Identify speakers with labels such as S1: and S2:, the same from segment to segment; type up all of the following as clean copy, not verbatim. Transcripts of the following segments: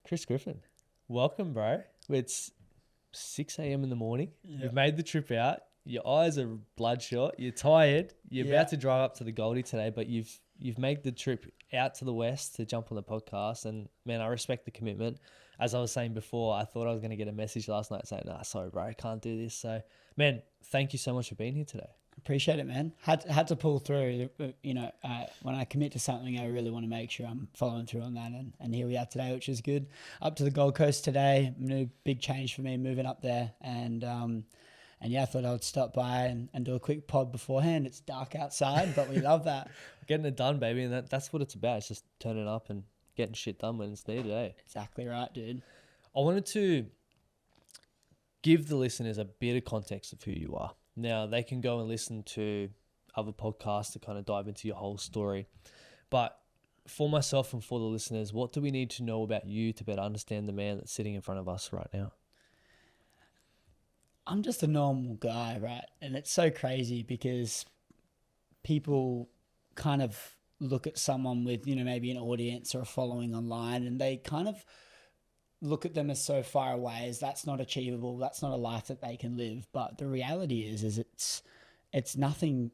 S1: Chris Griffin, welcome, bro. It's 6 a.m. in the morning.
S2: Yep.
S1: You've made the trip out. Your eyes are bloodshot. You're tired. You're about to drive up to the Goldie today, but you've made the trip out to the west to jump on the podcast. And man, I respect the commitment. As I was saying before, I thought I was going to get a message last night saying, "Nah, sorry, bro, I can't do this." So, man, thank you so much for being here today.
S2: Appreciate it, man. Had to pull through. When I commit to something, I really want to make sure I'm following through on that. And here we are today, which is good. Up to the Gold Coast today. New big change for me moving up there. And yeah, I thought I would stop by and do a quick pod beforehand. It's dark outside, but we love that.
S1: Getting it done, baby. And that's what it's about. It's just turning up and getting shit done when it's needed, eh?
S2: Exactly right, dude.
S1: I wanted to give the listeners a bit of context of who you are. Now, they can go and listen to other podcasts to kind of dive into your whole story. But for myself and for the listeners, what do we need to know about you to better understand the man that's sitting in front of us right now?
S2: I'm just a normal guy, right? And it's so crazy because people kind of look at someone with, maybe an audience or a following online, and they kind of look at them as so far away as that's not achievable. That's not a life that they can live. But the reality is it's nothing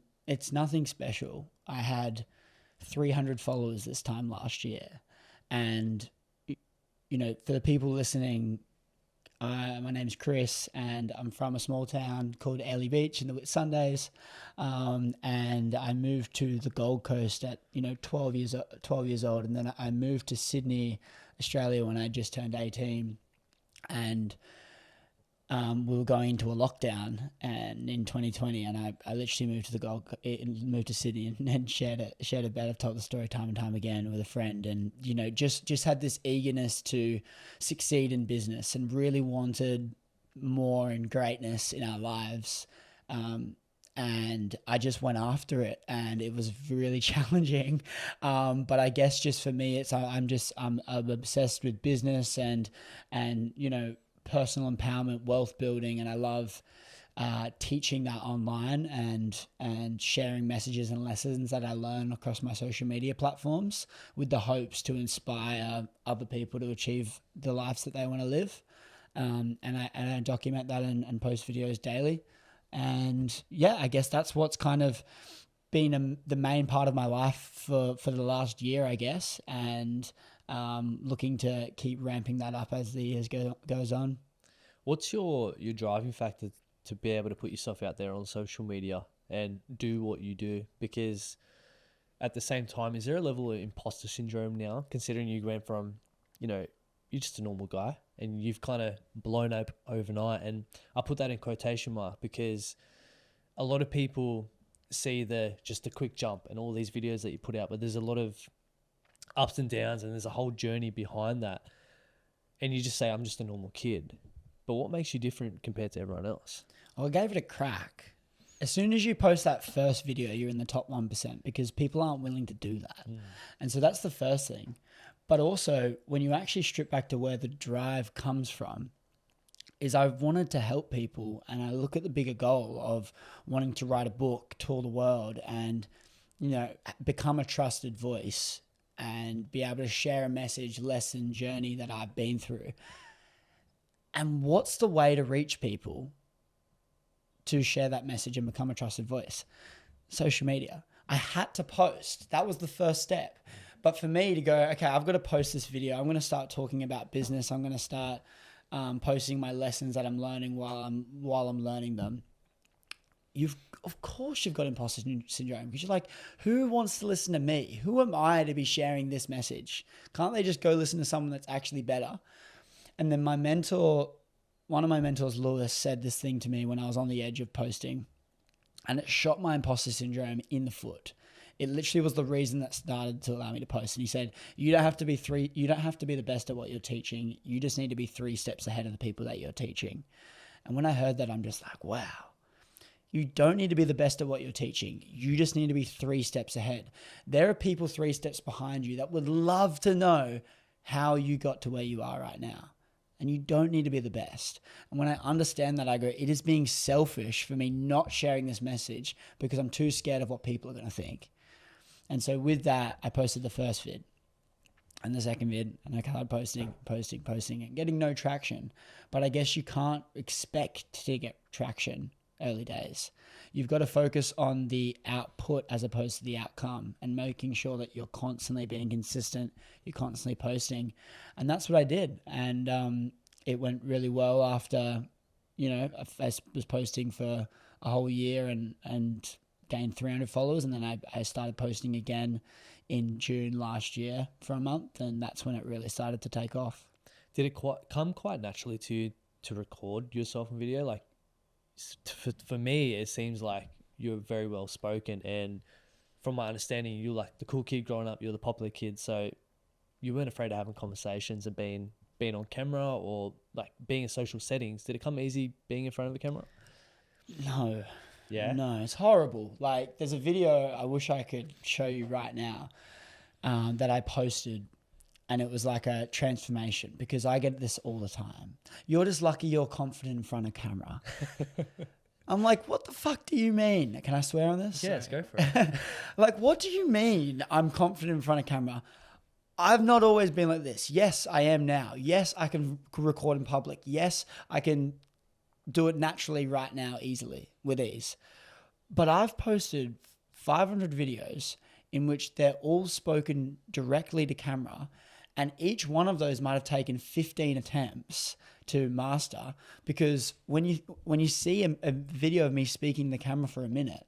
S2: special. I had 300 followers this time last year. And, for the people listening, my name's Chris and I'm from a small town called Airlie Beach in the Whitsundays. And I moved to the Gold Coast at, 12 years old. And then I moved to Sydney, Australia when I just turned 18, and we were going into a lockdown and in 2020, and I literally moved to Sydney and shared a bed. I've told the story time and time again with a friend, and just had this eagerness to succeed in business and really wanted more and greatness in our lives. And I just went after it, and it was really challenging. But I guess just for me, I'm obsessed with business and personal empowerment, wealth building, and I love teaching that online and sharing messages and lessons that I learn across my social media platforms with the hopes to inspire other people to achieve the lives that they want to live. And I document that and post videos daily. And yeah, I guess that's what's kind of been the main part of my life for the last year, I guess. And looking to keep ramping that up as the years goes on.
S1: What's your driving factor to be able to put yourself out there on social media and do what you do? Because at the same time, is there a level of imposter syndrome now, considering you went from, you're just a normal guy and you've kind of blown up overnight? And I put that in quotation mark because a lot of people see just a quick jump and all these videos that you put out, but there's a lot of ups and downs and there's a whole journey behind that. And you just say, I'm just a normal kid. But what makes you different compared to everyone else?
S2: Well, I gave it a crack. As soon as you post that first video, you're in the top 1% because people aren't willing to do that. And so that's the first thing. But also, when you actually strip back to where the drive comes from, is I've wanted to help people, and I look at the bigger goal of wanting to write a book, tour the world, and become a trusted voice and be able to share a message, lesson, journey that I've been through. And what's the way to reach people to share that message and become a trusted voice? Social media. I had to post. That was the first step. But for me to go, okay, I've got to post this video. I'm going to start talking about business. I'm going to start posting my lessons that I'm learning while I'm learning them. Of course you've got imposter syndrome because you're like, who wants to listen to me? Who am I to be sharing this message? Can't they just go listen to someone that's actually better? And then one of my mentors, Lewis, said this thing to me when I was on the edge of posting, and it shot my imposter syndrome in the foot. It literally was the reason that started to allow me to post. And he said, you don't have to be the best at what you're teaching. You just need to be 3 steps ahead of the people that you're teaching. And when I heard that, I'm just like, wow, you don't need to be the best at what you're teaching. You just need to be 3 steps ahead. There are people 3 steps behind you that would love to know how you got to where you are right now. And you don't need to be the best. And when I understand that, I go, it is being selfish for me not sharing this message because I'm too scared of what people are going to think. And so with that, I posted the first vid. and the second vid, and I started posting, and getting no traction. But I guess you can't expect to get traction early days. You've got to focus on the output as opposed to the outcome, and making sure that you're constantly being consistent, you're constantly posting. And that's what I did. And it went really well after, I was posting for a whole year and gained 300 followers. And then I started posting again in June last year for a month, and that's when it really started to take off.
S1: Did it come quite naturally to record yourself in video? Like, for me, it seems like you're very well spoken, and from my understanding, you're like the cool kid growing up. You're the popular kid, so you weren't afraid of having conversations and being on camera, or like being in social settings. Did it come easy being in front of a camera?
S2: No.
S1: Yeah?
S2: No, it's horrible. Like, there's a video I wish I could show you right now that I posted, and it was like a transformation, because I get this all the time. You're just lucky you're confident in front of camera. I'm like, what the fuck do you mean? Can I swear on this?
S1: Yes, go for it.
S2: Like, what do you mean I'm confident in front of camera? I've not always been like this. Yes, I am now. Yes, I can record in public. Yes, I can do it naturally right now, easily, with ease. But I've posted 500 videos in which they're all spoken directly to camera, and each one of those might have taken 15 attempts to master, because when you see a video of me speaking to the camera for a minute,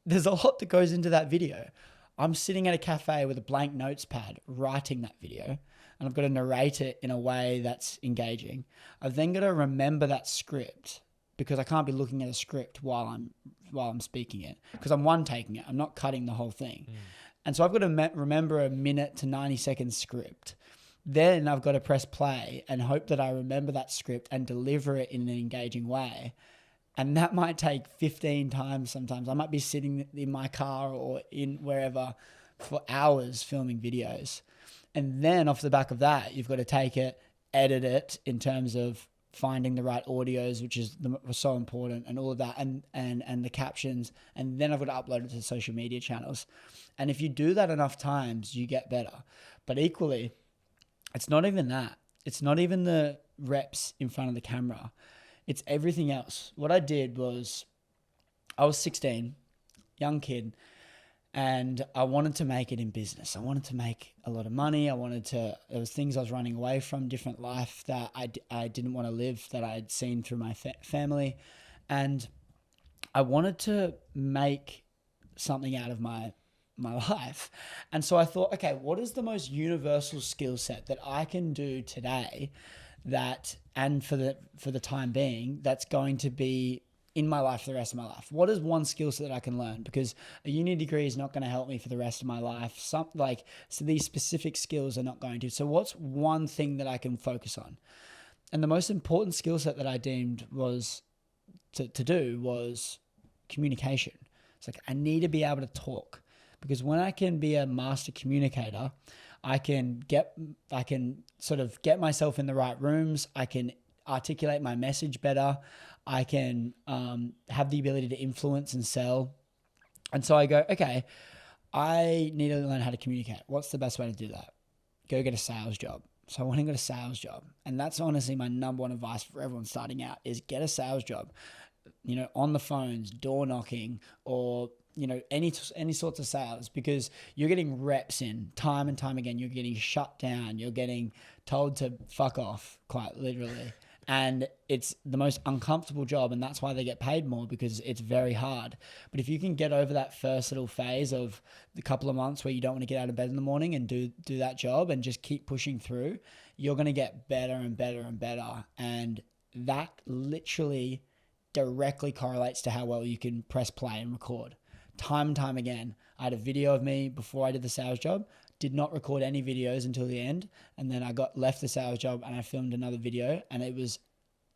S2: there's a lot that goes into that video. I'm sitting at a cafe with a blank notes pad writing that video, and I've got to narrate it in a way that's engaging. I've then got to remember that script, because I can't be looking at a script while I'm speaking it, because I'm one taking it. I'm not cutting the whole thing. And so I've got to remember a minute to 90 second script. Then I've got to press play and hope that I remember that script and deliver it in an engaging way. And that might take 15 times sometimes. I might be sitting in my car or in wherever for hours filming videos. And then off the back of that, you've got to take it, edit it in terms of finding the right audios, which is so important, and all of that, and the captions. And then I've got to upload it to social media channels. And if you do that enough times, you get better. But equally, it's not even that. It's not even the reps in front of the camera. It's everything else. What I did was, I was 16, young kid, and I wanted to make it in business. I wanted to make a lot of money. There was things I was running away from, different life that I didn't want to live, that I had seen through my family. And I wanted to make something out of my life. And so I thought, okay, what is the most universal skill set that I can do today and for the time being, that's going to be in my life for the rest of my life? What is one skill set that I can learn? Because a uni degree is not going to help me for the rest of my life. So these specific skills are not going to. So what's one thing that I can focus on? And the most important skill set that I deemed was to do was communication. It's like, I need to be able to talk, because when I can be a master communicator, I can sort of get myself in the right rooms. I can articulate my message better. I can have the ability to influence and sell. And so I go, okay, I need to learn how to communicate. What's the best way to do that? Go get a sales job. So I want to get a sales job. And that's honestly my number one advice for everyone starting out, is get a sales job. On the phones, door knocking, or any sorts of sales, because you're getting reps in time and time again. You're getting shut down. You're getting told to fuck off, quite literally. And it's the most uncomfortable job, and that's why they get paid more, because it's very hard. But if you can get over that first little phase of the couple of months where you don't want to get out of bed in the morning and do that job and just keep pushing through, you're going to get better and better and better. And that literally directly correlates to how well you can press play and record. Time and time again, I had a video of me before I did the sales job, did not record any videos until the end, and then I left the sales job and I filmed another video, and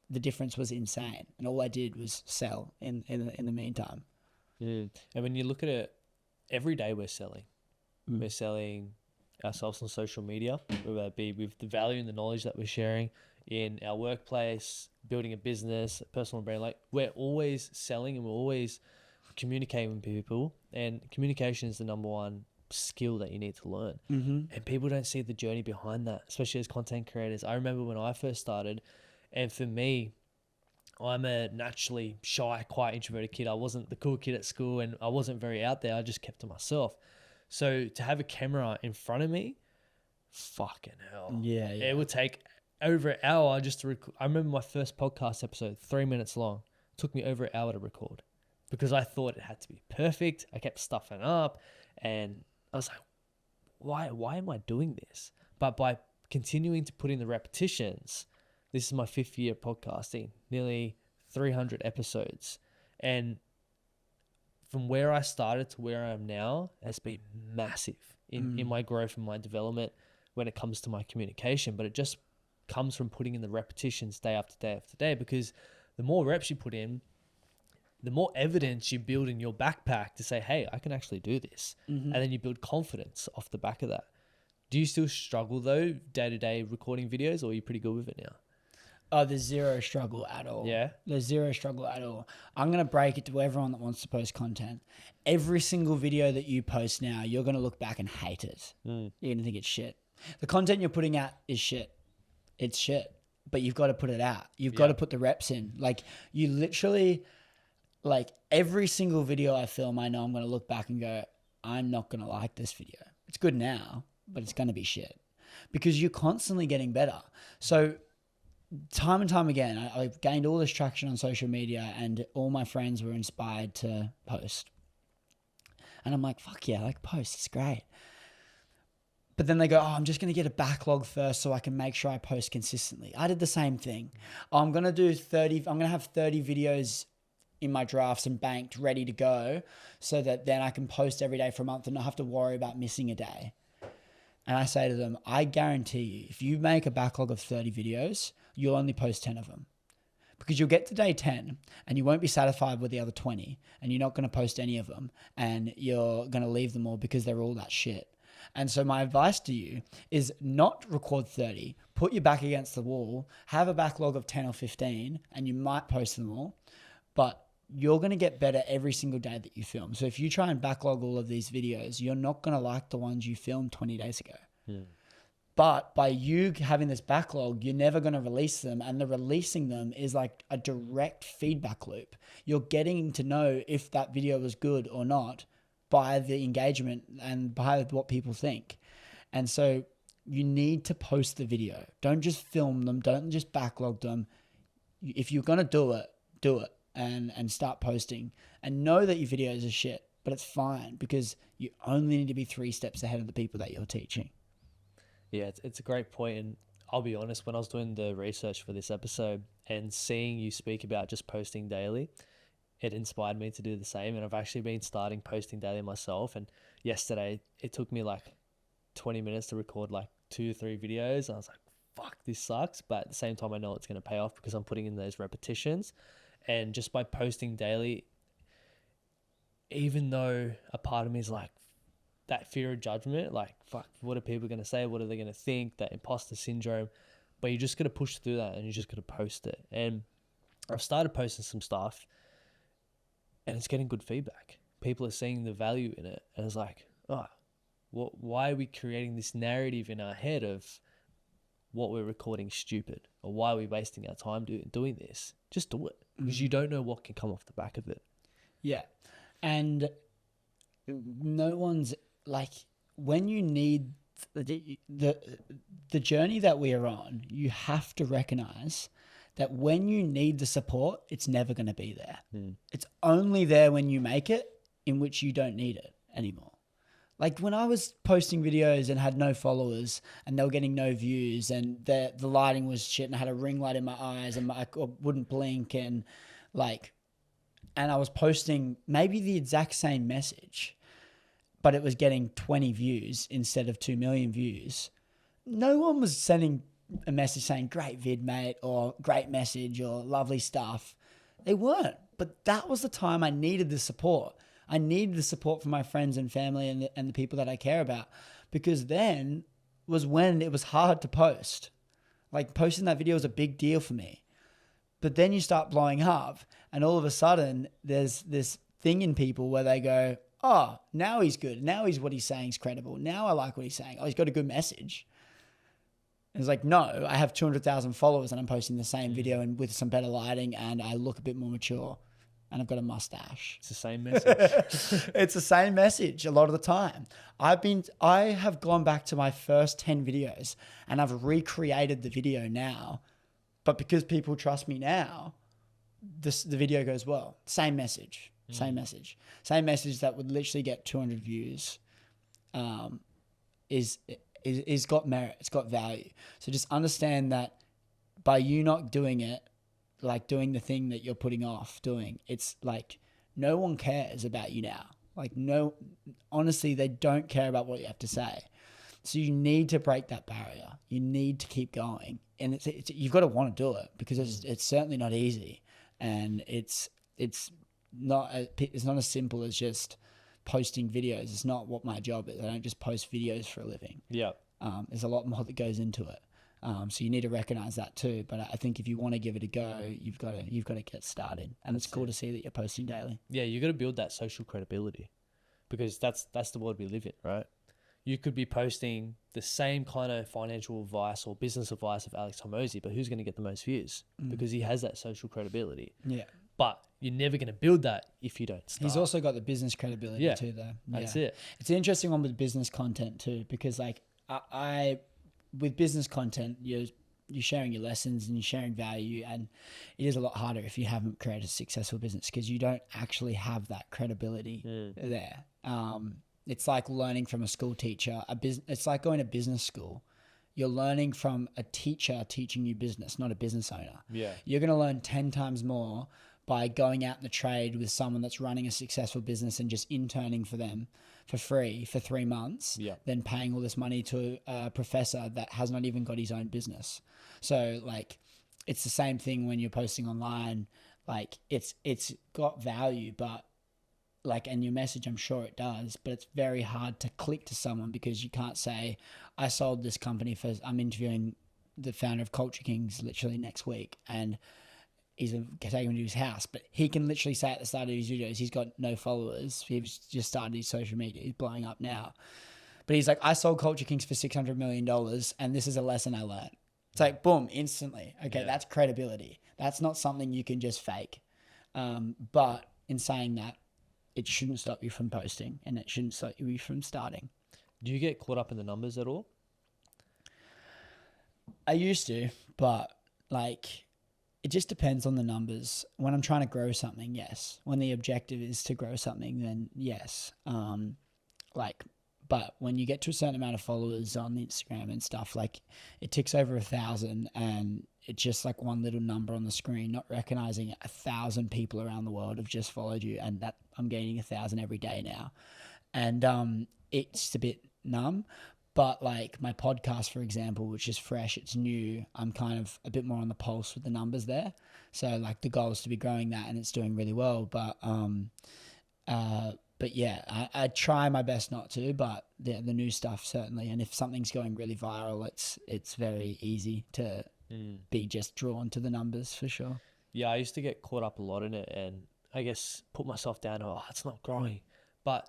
S2: the difference was insane. And all I did was sell in the meantime.
S1: Yeah. And when you look at it, every day we're selling. We're selling ourselves on social media, whether that be with the value and the knowledge that we're sharing in our workplace, building a business, a personal brand. Like, we're always selling, and we're always communicating with people, and communication is the number one skill that you need to learn.
S2: Mm-hmm.
S1: And people don't see the journey behind that, especially as content creators. I remember when I first started, and for me, I'm a naturally shy, quite introverted kid. I wasn't the cool kid at school, and I wasn't very out there. I just kept to myself. So to have a camera in front of me, fucking hell.
S2: Yeah.
S1: It would take over an hour just to record. I remember my first podcast episode, 3 minutes long. It took me over an hour to record because I thought it had to be perfect. I kept stuffing up, and I was like, why am I doing this? But by continuing to put in the repetitions, this is my 5th year podcasting, nearly 300 episodes. And from where I started to where I am now has been massive in my growth and my development when it comes to my communication. But it just comes from putting in the repetitions day after day after day, because the more reps you put in, the more evidence you build in your backpack to say, hey, I can actually do this.
S2: Mm-hmm.
S1: And then you build confidence off the back of that. Do you still struggle though, day-to-day recording videos, or are you pretty good with it now?
S2: Oh, there's zero struggle at all.
S1: Yeah?
S2: There's zero struggle at all. I'm going to break it to everyone that wants to post content. Every single video that you post now, you're going to look back and hate it. You're going to think it's shit. The content you're putting out is shit. It's shit. But you've got to put it out. You've got to put the reps in. Like, you literally, like, every single video I film, I know I'm going to look back and go, I'm not going to like this video. It's good now, but it's going to be shit. Because you're constantly getting better. So time and time again, I've gained all this traction on social media, and all my friends were inspired to post. And I'm like, fuck yeah, like, post, it's great. But then they go, oh, I'm just going to get a backlog first so I can make sure I post consistently. I did the same thing. I'm going to have 30 videos in my drafts and banked, ready to go, so that then I can post every day for a month and not have to worry about missing a day. And I say to them, I guarantee you, if you make a backlog of 30 videos, you'll only post 10 of them. Because you'll get to day 10 and you won't be satisfied with the other 20, and you're not going to post any of them, and you're going to leave them all because they're all that shit. And so my advice to you is not record 30, put your back against the wall, have a backlog of 10 or 15, and you might post them all, but you're going to get better every single day that you film. So if you try and backlog all of these videos, you're not going to like the ones you filmed 20 days ago. But by you having this backlog, you're never going to release them. And the releasing them is like a direct feedback loop. You're getting to know if that video was good or not by the engagement and by what people think. And so you need to post the video. Don't just film them. Don't just backlog them. If you're going to do it and start posting, and know that your videos are shit, but it's fine because you only need to be 3 steps ahead of the people that you're teaching.
S1: Yeah, it's a great point. And I'll be honest, when I was doing the research for this episode and seeing you speak about just posting daily, it inspired me to do the same. And I've actually been starting posting daily myself. And yesterday, it took me like 20 minutes to record like 2 or 3 videos. And I was like, fuck, this sucks. But at the same time, I know it's going to pay off because I'm putting in those repetitions. And just by posting daily, even though a part of me is like, that fear of judgment, like, fuck, what are people going to say? What are they going to think? That imposter syndrome. But you just got to push through that, and you just got to post it. And I've started posting some stuff, and it's getting good feedback. People are seeing the value in it. And it's like, oh, why are we creating this narrative in our head of what we're recording stupid? Or why are we wasting our time doing this? Just do it. Because you don't know what can come off the back of it.
S2: Yeah. And no one's like, when you need the journey that we are on, you have to recognize that when you need the support, it's never going to be there. It's only there when you make it, in which you don't need it anymore. Like when I was posting videos and had no followers and they were getting no views, and the lighting was shit, and I had a ring light in my eyes and I wouldn't blink, and I was posting maybe the exact same message, but it was getting 20 views instead of 2 million views. No one was sending a message saying, great vid, mate, or great message, or lovely stuff. They weren't. But that was the time I needed the support. I needed the support from my friends and family and the people that I care about, because then was when it was hard to post. Like, posting that video was a big deal for me. But then you start blowing up, and all of a sudden there's this thing in people where they go, oh, now he's good. Now what he's saying is credible. Now I like what he's saying. Oh, he's got a good message. And it's like, no, I have 200,000 followers and I'm posting the same video and with some better lighting and I look a bit more mature and I've got a mustache.
S1: It's the same message.
S2: It's the same message a lot of the time. I have gone back to my first 10 videos and I've recreated the video now, but because people trust me now, the video goes well. Same message. Same message that would literally get 200 views, is got merit. It's got value. So just understand that by you not doing it, like doing the thing that you're putting off doing, it's like no one cares about you now. Like honestly, they don't care about what you have to say. So you need to break that barrier. You need to keep going, and it's you've got to want to do it because it's certainly not easy, and it's not as simple as just posting videos. It's not what my job is. I don't just post videos for a living.
S1: Yeah.
S2: There's a lot more that goes into it. So you need to recognize that too. But I think if you want to give it a go, you've got to get started. And it's cool to see that you're posting daily.
S1: Yeah, you got to build that social credibility because that's the world we live in, right? You could be posting the same kind of financial advice or business advice of Alex Hormozi, but who's going to get the most views? Because he has that social credibility.
S2: Yeah.
S1: But you're never going to build that if you don't start.
S2: He's also got the business credibility too, though.
S1: That's it.
S2: It's an interesting one with business content too, because like I with business content, you're sharing your lessons and you're sharing value, and it is a lot harder if you haven't created a successful business because you don't actually have that credibility there. It's like learning from a school teacher. It's like going to business school. You're learning from a teacher teaching you business, not a business owner.
S1: Yeah.
S2: You're going to learn 10 times more by going out in the trade with someone that's running a successful business and just interning for them for free for 3 months than paying all this money to a professor that has not even got his own business. So like, it's the same thing when you're posting online. Like it's got value, but like, and your message, I'm sure it does, but it's very hard to click to someone because you can't say, I sold this company I'm interviewing the founder of Culture Kings literally next week, and he's taking him to his house, but he can literally say at the start of his videos, he's got no followers. He's just started his social media. He's blowing up now. But he's like, I sold Culture Kings for $600 million and this is a lesson I learned. It's like, boom, instantly. Okay, that's credibility. That's not something you can just fake. But in saying that, it shouldn't stop you from posting and it shouldn't stop you from starting.
S1: Do you get caught up in the numbers at all?
S2: I used to, but like, it just depends on the numbers. When I'm trying to grow something, yes. When the objective is to grow something, then yes. But when you get to a certain amount of followers on Instagram and stuff, like it ticks over 1,000 and it's just like one little number on the screen, not recognizing 1,000 people around the world have just followed you, and that I'm gaining 1,000 every day now. And it's a bit numb. But like my podcast, for example, which is fresh, it's new, I'm kind of a bit more on the pulse with the numbers there. So like the goal is to be growing that, and it's doing really well. But yeah, I try my best not to, but the new stuff certainly. And if something's going really viral, it's very easy to be just drawn to the numbers for sure.
S1: Yeah, I used to get caught up a lot in it, and I guess put myself down. Oh, it's not growing, but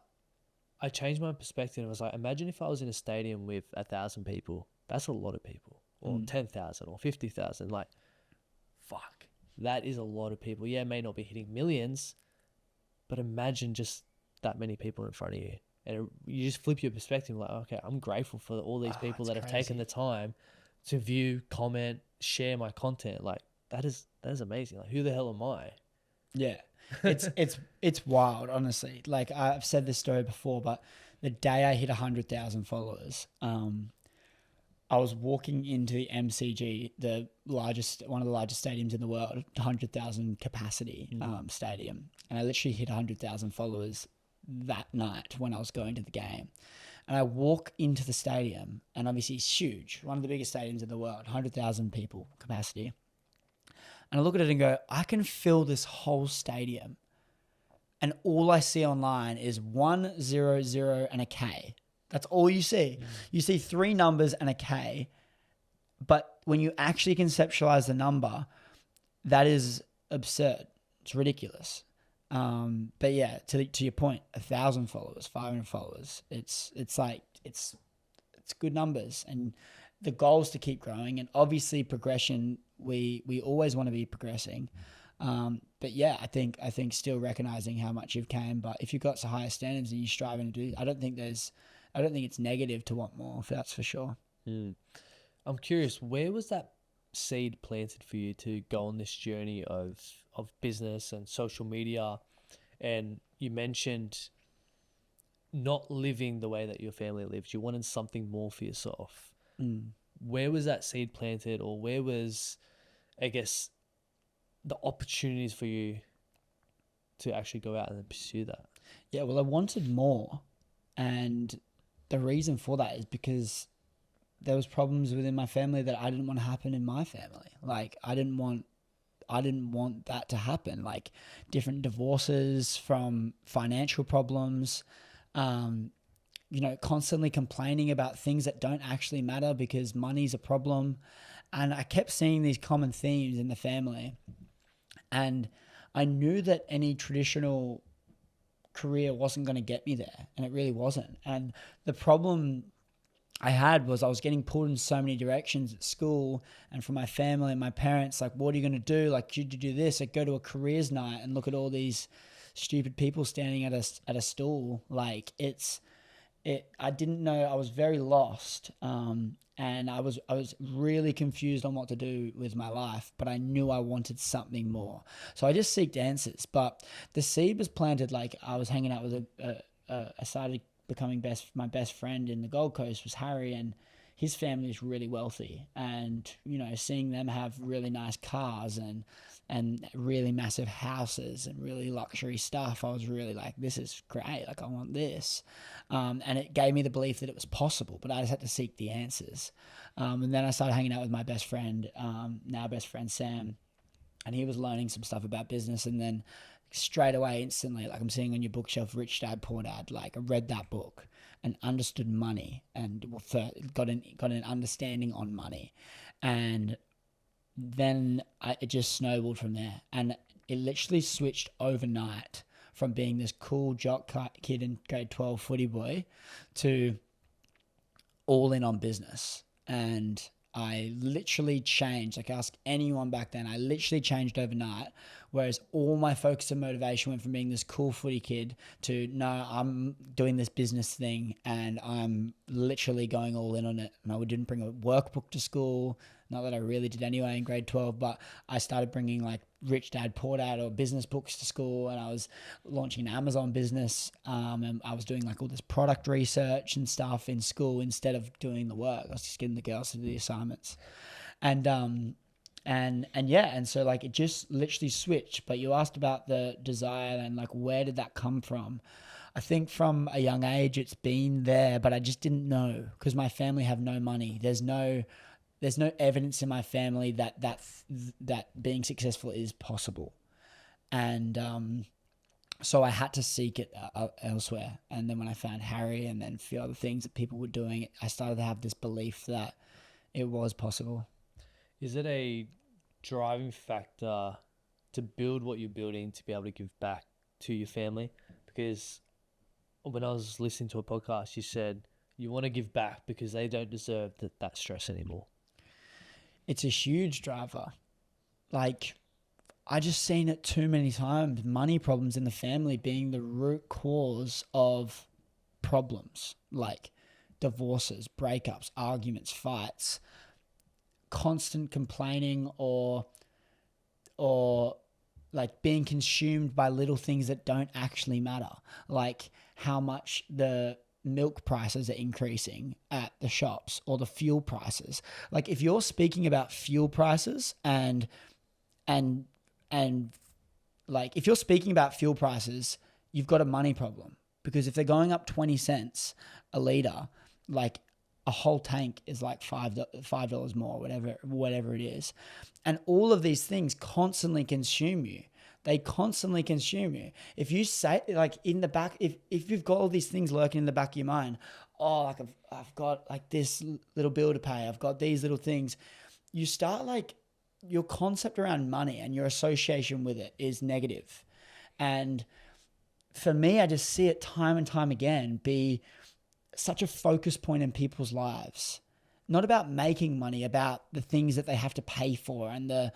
S1: I changed my perspective and I was like, imagine if I was in a stadium with 1,000 people. That's a lot of people. Or 10,000 or 50,000. Like, fuck. That is a lot of people. Yeah, it may not be hitting millions, but imagine just that many people in front of you. And you just flip your perspective like, okay, I'm grateful for all these people that have taken the time to view, comment, share my content. Like, that is amazing. Like, who the hell am I?
S2: Yeah. It's wild, honestly. Like I've said this story before, but the day I hit 100,000 followers, I was walking into the MCG, one of the largest stadiums in the world, 100,000 capacity stadium, and I literally hit 100,000 followers that night when I was going to the game. And I walk into the stadium, and obviously it's huge, one of the biggest stadiums in the world, 100,000 people capacity. And I look at it and go, I can fill this whole stadium. And all I see online is 100 and a K. That's all you see. You see 3 numbers and a K. But when you actually conceptualize the number, that is absurd. It's ridiculous. But yeah, to your point, 1,000 followers, 500 followers, it's good numbers, and the goal is to keep growing, and obviously progression. We always want to be progressing. But yeah, I think still recognizing how much you've came, but if you've got some higher standards and you're striving to do, I don't think it's negative to want more. That's for sure.
S1: Mm. I'm curious, where was that seed planted for you to go on this journey of business and social media? And you mentioned not living the way that your family lives. You wanted something more for yourself.
S2: Mm.
S1: Where was that seed planted, or where was, I guess, the opportunities for you to actually go out and pursue that?
S2: Yeah, well, I wanted more, and the reason for that is because there was problems within my family that I didn't want to happen in my family. Like I didn't want that to happen. Like different divorces from financial problems, constantly complaining about things that don't actually matter because money's a problem. And I kept seeing these common themes in the family. And I knew that any traditional career wasn't going to get me there, and it really wasn't. And the problem I had was I was getting pulled in so many directions at school and from my family and my parents. Like, what are you going to do? Like, should you do this? Like, go to a careers night and look at all these stupid people standing at a stall. Like, I didn't know. I was very lost. And I was really confused on what to do with my life, but I knew I wanted something more. So I just seeked answers. But the seed was planted. Like, I was hanging out with I started becoming my best friend in the Gold Coast was Harry, and his family is really wealthy. And seeing them have really nice cars and really massive houses and really luxury stuff, I was really like, this is great. Like, I want this. And it gave me the belief that it was possible, but I just had to seek the answers. And then I started hanging out with my best friend, now best friend Sam, and he was learning some stuff about business. And then straight away, instantly, like I'm seeing on your bookshelf, Rich Dad Poor Dad, like I read that book and understood money and got an understanding on money. And then it just snowballed from there. And it literally switched overnight from being this cool jock kid in grade 12 footy boy to all in on business. And I literally changed. Like, ask anyone back then, I literally changed overnight. Whereas all my focus and motivation went from being this cool footy kid to, no, I'm doing this business thing and I'm literally going all in on it. And I didn't bring a workbook to school. Not that I really did anyway in grade 12, but I started bringing like Rich Dad Poor Dad or business books to school, and I was launching an Amazon business, and I was doing like all this product research and stuff in school instead of doing the work. I was just getting the girls to do the assignments. And so like it just literally switched. But you asked about the desire and like where did that come from? I think from a young age it's been there, but I just didn't know because my family have no money. There's no evidence in my family that being successful is possible. And so I had to seek it elsewhere. And then when I found Harry and then a few other things that people were doing, I started to have this belief that it was possible.
S1: Is it a driving factor to build what you're building to be able to give back to your family? Because when I was listening to a podcast, you said you want to give back because they don't deserve that stress anymore.
S2: It's a huge driver. Like, I just seen it too many times. Money problems in the family being the root cause of problems, like divorces, breakups, arguments, fights, constant complaining, or like being consumed by little things that don't actually matter, like how much the milk prices are increasing at the shops or the fuel prices. Like, if you're speaking about fuel prices and like if you're speaking about fuel prices, you've got a money problem, because if they're going up 20 cents a litre, like a whole tank is like $5 more, whatever it is. And all of these things constantly consume you. They constantly consume you. If you say, like, in the back, if you've got all these things lurking in the back of your mind, oh, like I've got like this little bill to pay, I've got these little things, you start like your concept around money and your association with it is negative. And for me, I just see it time and time again be such a focus point in people's lives. Not about making money, about the things that they have to pay for and the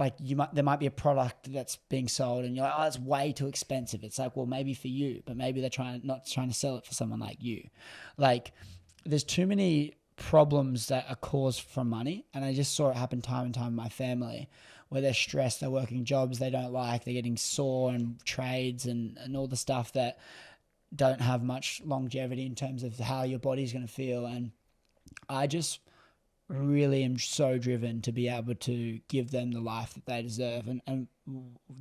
S2: there might be a product that's being sold and you're like, oh, it's way too expensive. It's like, well, maybe for you, but maybe they're not trying to sell it for someone like you. Like, there's too many problems that are caused from money. And I just saw it happen time and time in my family where they're stressed, they're working jobs they don't like, they're getting sore and trades and all the stuff that don't have much longevity in terms of how your body's going to feel. And I just really am so driven to be able to give them the life that they deserve. And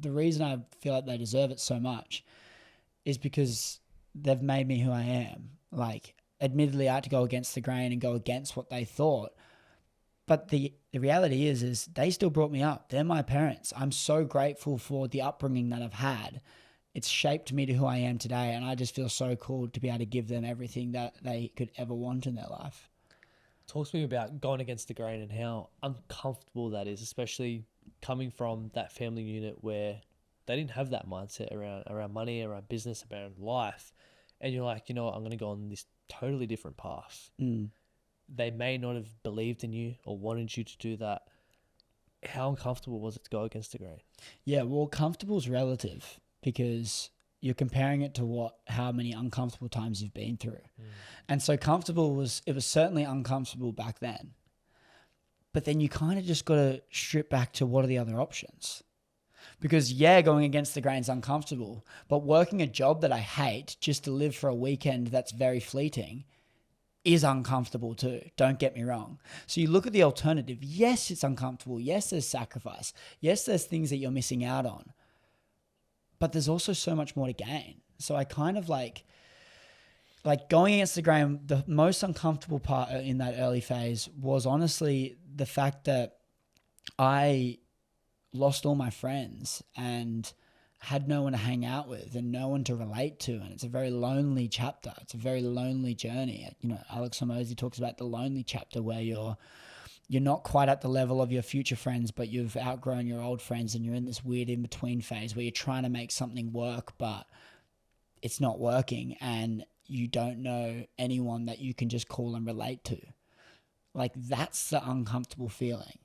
S2: the reason I feel like they deserve it so much is because they've made me who I am. Like, admittedly, I had to go against the grain and go against what they thought. But the reality is they still brought me up. They're my parents. I'm so grateful for the upbringing that I've had. It's shaped me to who I am today. And I just feel so cool to be able to give them everything that they could ever want in their life.
S1: Talk to me about going against the grain and how uncomfortable that is, especially coming from that family unit where they didn't have that mindset around money, around business, around life. And you're like, you know what, I'm going to go on this totally different path. They may not have believed in you or wanted you to do that. How uncomfortable was it to go against the grain? Yeah,
S2: well, comfortable is relative because you're comparing it to how many uncomfortable times you've been through. And so comfortable was certainly uncomfortable back then. But then you kind of just got to strip back to what are the other options? Because going against the grain is uncomfortable, but working a job that I hate just to live for a weekend that's very fleeting is uncomfortable too. Don't get me wrong. So you look at the alternative. Yes, it's uncomfortable. Yes, there's sacrifice. Yes, there's things that you're missing out on. But there's also so much more to gain. So I kind of like going against the grain, the most uncomfortable part in that early phase was honestly the fact that I lost all my friends and had no one to hang out with and no one to relate to. And it's a very lonely chapter. It's a very lonely journey. You know, Alex Hormozi talks about the lonely chapter where you're not quite at the level of your future friends, but you've outgrown your old friends and you're in this weird in-between phase where you're trying to make something work, but it's not working and you don't know anyone that you can just call and relate to. Like, that's the uncomfortable feeling.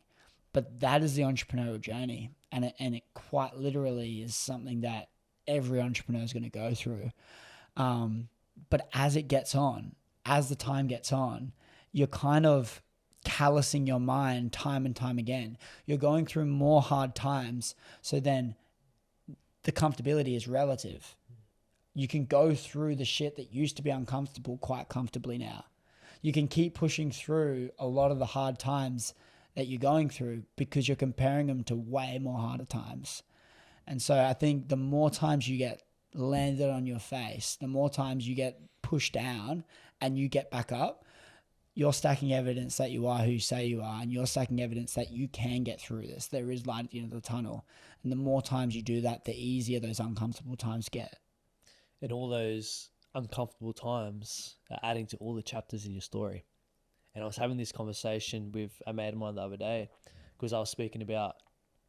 S2: But that is the entrepreneurial journey. And it quite literally is something that every entrepreneur is going to go through. But as it gets on, as the time gets on, you're kind of callousing your mind time and time again. You're going through more hard times. So then the comfortability is relative. You can go through the shit that used to be uncomfortable quite comfortably now. You can keep pushing through a lot of the hard times that you're going through because you're comparing them to way more harder times. And so I think the more times you get landed on your face, the more times you get pushed down and you get back up, you're stacking evidence that you are who you say you are, and you're stacking evidence that you can get through this. There is light at the end of the tunnel. And the more times you do that, the easier those uncomfortable times get.
S1: And all those uncomfortable times are adding to all the chapters in your story. And I was having this conversation with a mate of mine the other day because I was speaking about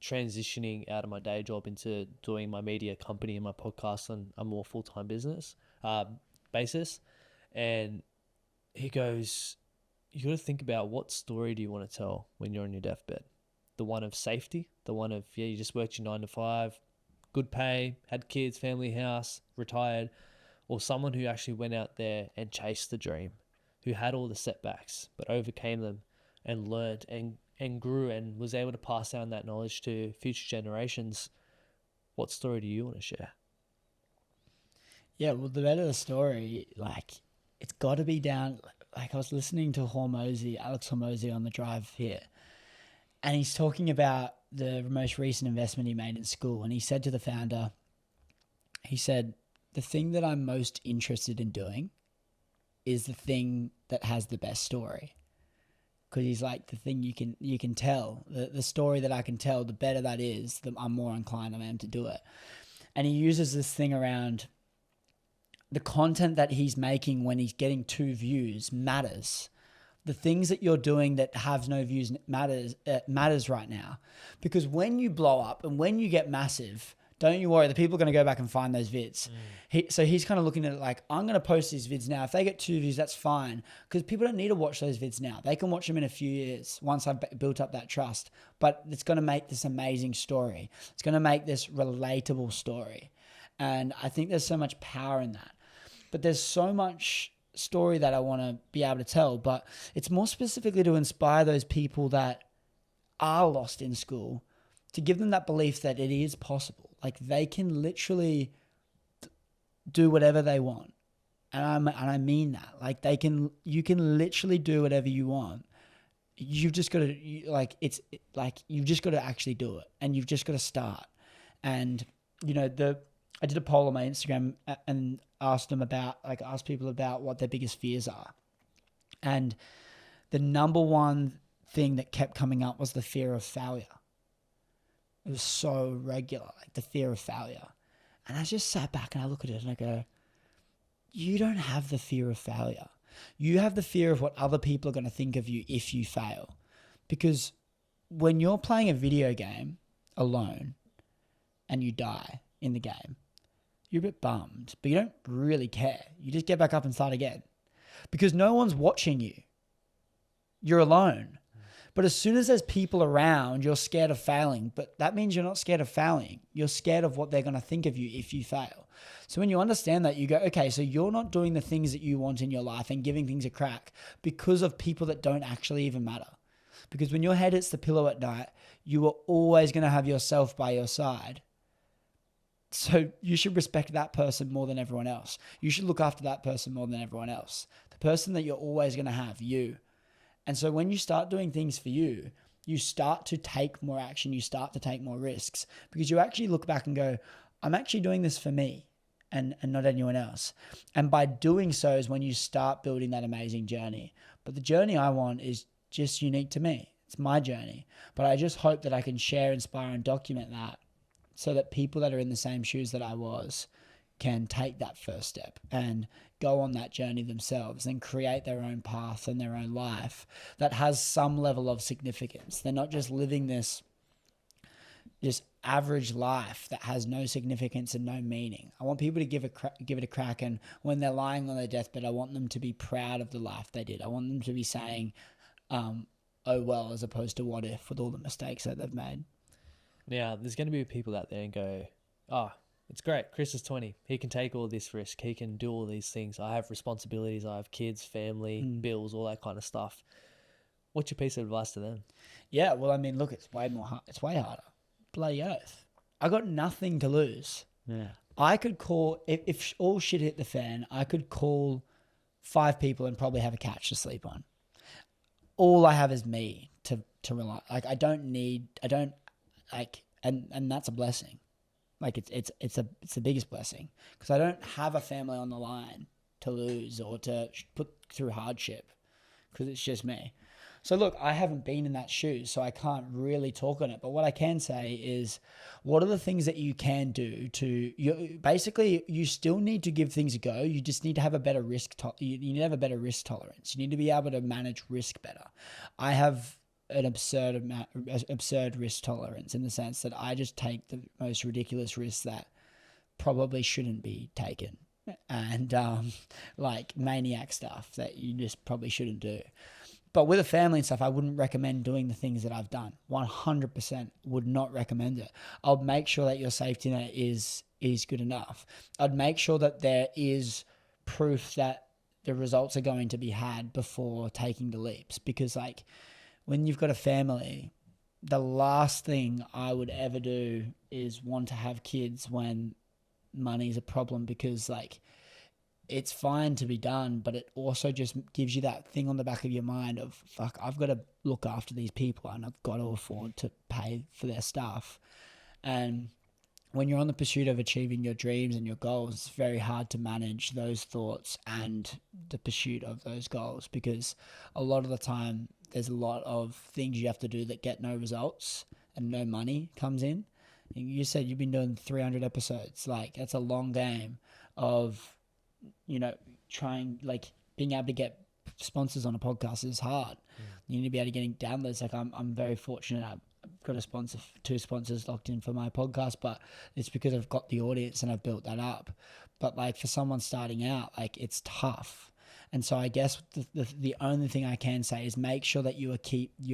S1: transitioning out of my day job into doing my media company and my podcast on a more full-time business basis. And he goes, you got to think about what story do you want to tell when you're on your deathbed? The one of safety, the one of, you just worked your 9 to 5, good pay, had kids, family, house, retired, or someone who actually went out there and chased the dream, who had all the setbacks but overcame them and learned and grew and was able to pass down that knowledge to future generations. What story do you want to share?
S2: Yeah, well, the better the story, it's got to be down. I was listening to Alex Hormozi on the drive here, and he's talking about the most recent investment he made in school. And he said to the founder, he said, the thing that I'm most interested in doing is the thing that has the best story. Because he's like, the thing you can tell, the story that I can tell, the better that is, the I'm more inclined I am to do it. And he uses this thing around the content that he's making when he's getting 2 views matters. The things that you're doing that have no views matters right now. Because when you blow up and when you get massive, Don't you worry. The people are going to go back and find those vids. So he's kind of looking at it like, I'm going to post these vids now. If they get 2 views, that's fine. Because people don't need to watch those vids now. They can watch them in a few years once I've built up that trust. But it's going to make this amazing story. It's going to make this relatable story. And I think there's so much power in that. But there's so much story that I want to be able to tell. But it's more specifically to inspire those people that are lost in school, to give them that belief that it is possible. Like they can literally do whatever they want. And I mean that. Like you can literally do whatever you want. You've just got to you've just got to actually do it, and you've just got to start. And I did a poll on my Instagram and asked people about what their biggest fears are. And the number one thing that kept coming up was the fear of failure. It was so regular, like the fear of failure. And I just sat back and I look at it and I go, you don't have the fear of failure. You have the fear of what other people are going to think of you if you fail. Because when you're playing a video game alone and you die in the game, you're a bit bummed, but you don't really care. You just get back up and start again. Because no one's watching you. You're alone. But as soon as there's people around, you're scared of failing. But that means you're not scared of failing. You're scared of what they're going to think of you if you fail. So when you understand that, you go, okay, so you're not doing the things that you want in your life and giving things a crack because of people that don't actually even matter. Because when your head hits the pillow at night, you are always going to have yourself by your side. So you should respect that person more than everyone else. You should look after that person more than everyone else. The person that you're always going to have, you. And so when you start doing things for you, you start to take more action, you start to take more risks, because you actually look back and go, I'm actually doing this for me and not anyone else. And by doing so is when you start building that amazing journey. But the journey I want is just unique to me. It's my journey. But I just hope that I can share, inspire, and document that so that people that are in the same shoes that I was can take that first step and go on that journey themselves and create their own path and their own life that has some level of significance. They're not just living this average life that has no significance and no meaning. I want people to give it a crack, and when they're lying on their deathbed, I want them to be proud of the life they did. I want them to be saying, oh well, as opposed to what if, with all the mistakes that they've made.
S1: Now, there's going to be people out there and go, it's great. Chris is 20. He can take all this risk. He can do all these things. I have responsibilities. I have kids, family, bills, all that kind of stuff. What's your piece of advice to them?
S2: Yeah, well, I mean, look, it's way harder. Bloody oath. I got nothing to lose.
S1: Yeah. I
S2: could call, if all shit hit the fan, I could call 5 people and probably have a couch to sleep on. All I have is me to rely. Like, and that's a blessing. Like it's the biggest blessing, because I don't have a family on the line to lose or to put through hardship, because it's just me. So look, I haven't been in that shoes, so I can't really talk on it. But what I can say is, what are the things that you can do you still need to give things a go. You just need to have a better you need to have a better risk tolerance. You need to be able to manage risk better. I have an absurd risk tolerance, in the sense that I just take the most ridiculous risks that probably shouldn't be taken, and like maniac stuff that you just probably shouldn't do. But with a family and stuff, I wouldn't recommend doing the things that I've done. 100% would not recommend it. I'll make sure that your safety net is good enough. I'd make sure that there is proof that the results are going to be had before taking the leaps, because like, when you've got a family, the last thing I would ever do is want to have kids when money's a problem, because like, it's fine to be done, but it also just gives you that thing on the back of your mind of, fuck, I've got to look after these people and I've got to afford to pay for their stuff. And when you're on the pursuit of achieving your dreams and your goals, it's very hard to manage those thoughts and the pursuit of those goals, because a lot of the time there's a lot of things you have to do that get no results and no money comes in. You said you've been doing 300 episodes. Like, that's a long game of, trying, like, being able to get sponsors on a podcast is hard. You need to be able to get downloads. Like, I'm very fortunate. got a sponsor, 2 sponsors locked in for my podcast, but it's because I've got the audience and I've built that up. But like for someone starting out, like it's tough. And so I guess the only thing I can say is make sure that you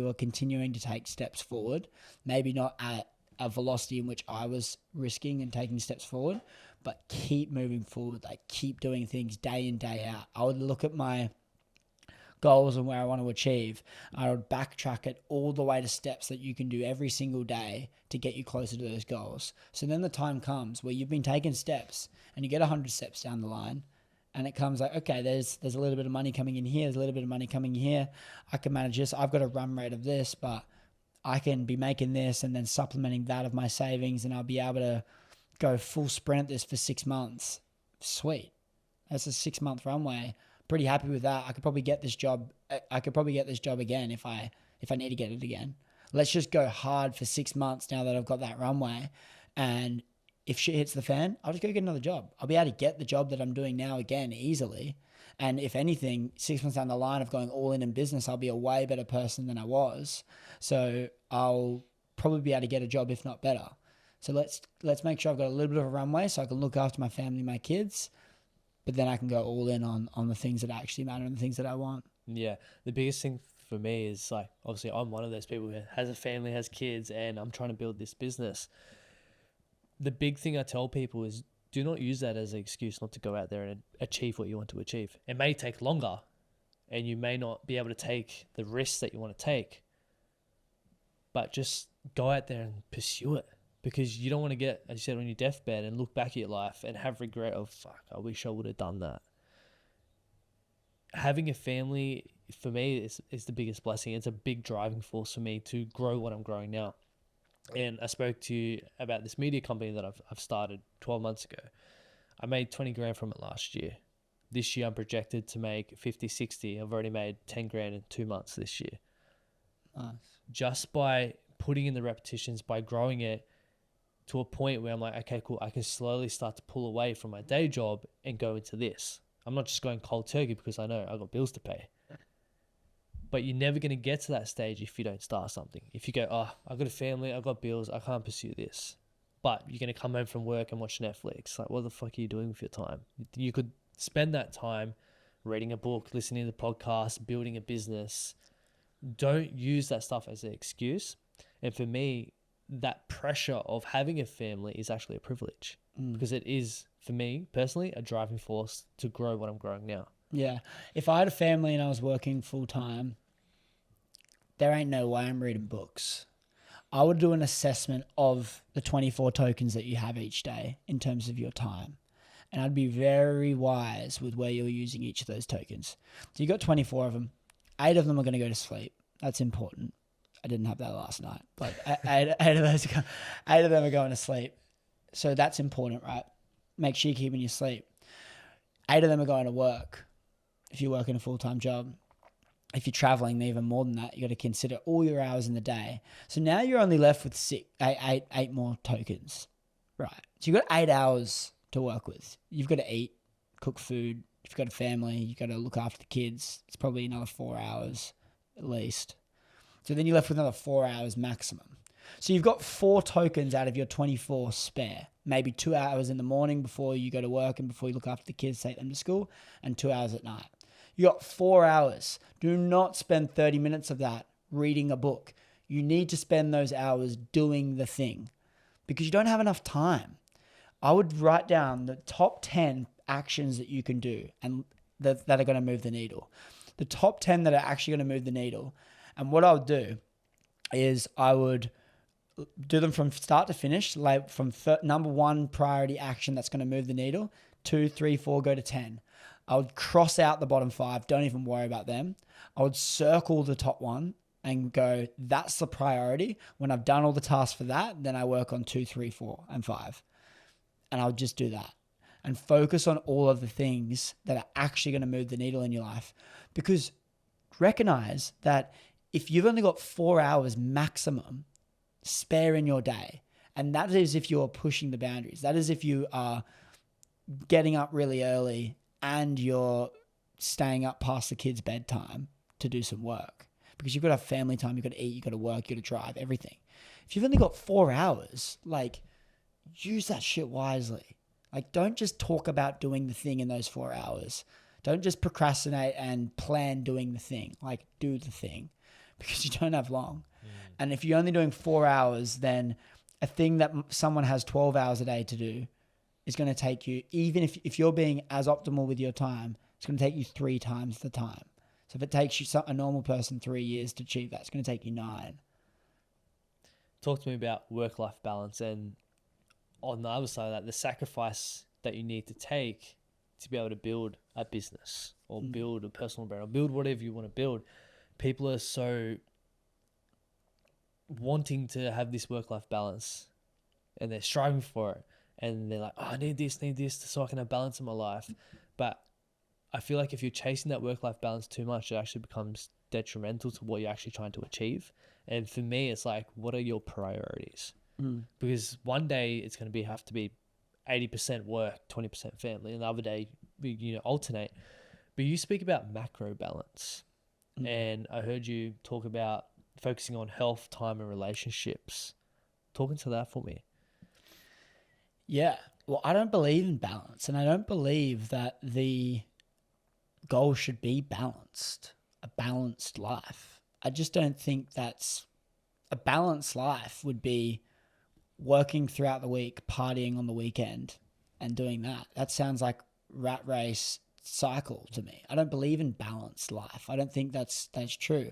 S2: are continuing to take steps forward, maybe not at a velocity in which I was risking and taking steps forward, but keep moving forward, like keep doing things day in, day out. I would look at my goals and where I want to achieve. I would backtrack it all the way to steps that you can do every single day to get you closer to those goals. So then the time comes where you've been taking steps and you get 100 steps down the line, and it comes like, okay, there's a little bit of money coming in here, there's a little bit of money coming here. I can manage this. I've got a run rate of this, but I can be making this and then supplementing that of my savings, and I'll be able to go full sprint this for 6 months. Sweet. That's a 6-month runway. Pretty happy with that. I could probably get this job. I could probably get this job again if I need to get it again. Let's just go hard for 6 months now that I've got that runway. And if shit hits the fan, I'll just go get another job. I'll be able to get the job that I'm doing now again easily. And if anything, 6 months down the line of going all in business, I'll be a way better person than I was. So I'll probably be able to get a job, if not better. So let's make sure I've got a little bit of a runway so I can look after my family, my kids, but then I can go all in on the things that actually matter and the things that I want.
S1: Yeah. The biggest thing for me is like, obviously I'm one of those people who has a family, has kids, and I'm trying to build this business. The big thing I tell people is do not use that as an excuse not to go out there and achieve what you want to achieve. It may take longer and you may not be able to take the risks that you want to take, but just go out there and pursue it. Because you don't want to get, as you said, on your deathbed and look back at your life and have regret of, fuck, I wish I would have done that. Having a family, for me, is the biggest blessing. It's a big driving force for me to grow what I'm growing now. And I spoke to you about this media company that I've started 12 months ago. I made 20 grand from it last year. This year I'm projected to make 50, 60. I've already made 10 grand in 2 months this year.
S2: Nice.
S1: Just by putting in the repetitions, by growing it, to a point where I'm like, okay, cool, I can slowly start to pull away from my day job and go into this. I'm not just going cold turkey because I know I got bills to pay. But you're never going to get to that stage if you don't start something. If you go, oh, I've got a family, I've got bills, I can't pursue this. But you're going to come home from work and watch Netflix. Like, what the fuck are you doing with your time? You could spend that time reading a book, listening to the podcast, building a business. Don't use that stuff as an excuse. And for me, that pressure of having a family is actually a privilege because it is, for me personally, a driving force to grow what I'm growing now.
S2: Yeah. If I had a family and I was working full time, there ain't no way I'm reading books. I would do an assessment of the 24 tokens that you have each day in terms of your time. And I'd be very wise with where you're using each of those tokens. So you got 24 of them. 8 of them are going to go to sleep. That's important. I didn't have that last night, but eight of them are going to sleep. So that's important, right? Make sure you're keeping your sleep. 8 of them are going to work. If you're working a full-time job, if you're traveling, even more than that, you got to consider all your hours in the day. So now you're only left with eight more tokens, right? So you've got 8 hours to work with. You've got to eat, cook food. If you've got a family, you've got to look after the kids. It's probably another 4 hours at least. So then you're left with another 4 hours maximum. So you've got 4 tokens out of your 24 spare. Maybe 2 hours in the morning before you go to work and before you look after the kids, take them to school, and 2 hours at night. You got 4 hours. Do not spend 30 minutes of that reading a book. You need to spend those hours doing the thing because you don't have enough time. I would write down the top 10 actions that you can do and that are going to move the needle. The top 10 that are actually going to move the needle. And what I would do is I would do them from start to finish, like from number 1 priority action that's going to move the needle, 2, 3, 4, go to 10. I would cross out the bottom 5. Don't even worry about them. I would circle the top 1 and go, that's the priority. When I've done all the tasks for that, then I work on 2, 3, 4, and 5. And I would just do that and focus on all of the things that are actually going to move the needle in your life. Because recognize that if you've only got 4 hours maximum spare in your day, and that is if you're pushing the boundaries, that is if you are getting up really early and you're staying up past the kids' bedtime to do some work. because you've got to have family time, you've got to eat, you've got to work, you've got to drive, everything. If you've only got 4 hours, like, use that shit wisely. Like, don't just talk about doing the thing in those 4 hours. Don't just procrastinate and plan doing the thing. Like, do the thing, because you don't have long. And if you're only doing 4 hours, then a thing that someone has 12 hours a day to do is going to take you, even if you're being as optimal with your time, it's going to take you 3 times the time. So if it takes you a normal person 3 years to achieve that, it's going to take you 9.
S1: Talk to me about work-life balance, and on the other side of that, the sacrifice that you need to take to be able to build a business or build a personal brand or build whatever you want to build. People are so wanting to have this work-life balance, and they're striving for it, and they're like, oh, I need this so I can have balance in my life. But I feel like if you're chasing that work-life balance too much, it actually becomes detrimental to what you're actually trying to achieve. And for me, it's like, what are your priorities? Because one day it's going to have to be 80% work, 20% family, and the other day we alternate. But you speak about macro balance, and I heard you talk about focusing on health, time, and relationships. Talk into that for me.
S2: Yeah. Well, I don't believe in balance, and I don't believe that the goal should be balanced, a balanced life. I just don't think that's a balanced life would be working throughout the week, partying on the weekend, and doing that. That sounds like rat race cycle to me. I don't believe in balanced life. I don't think that's true.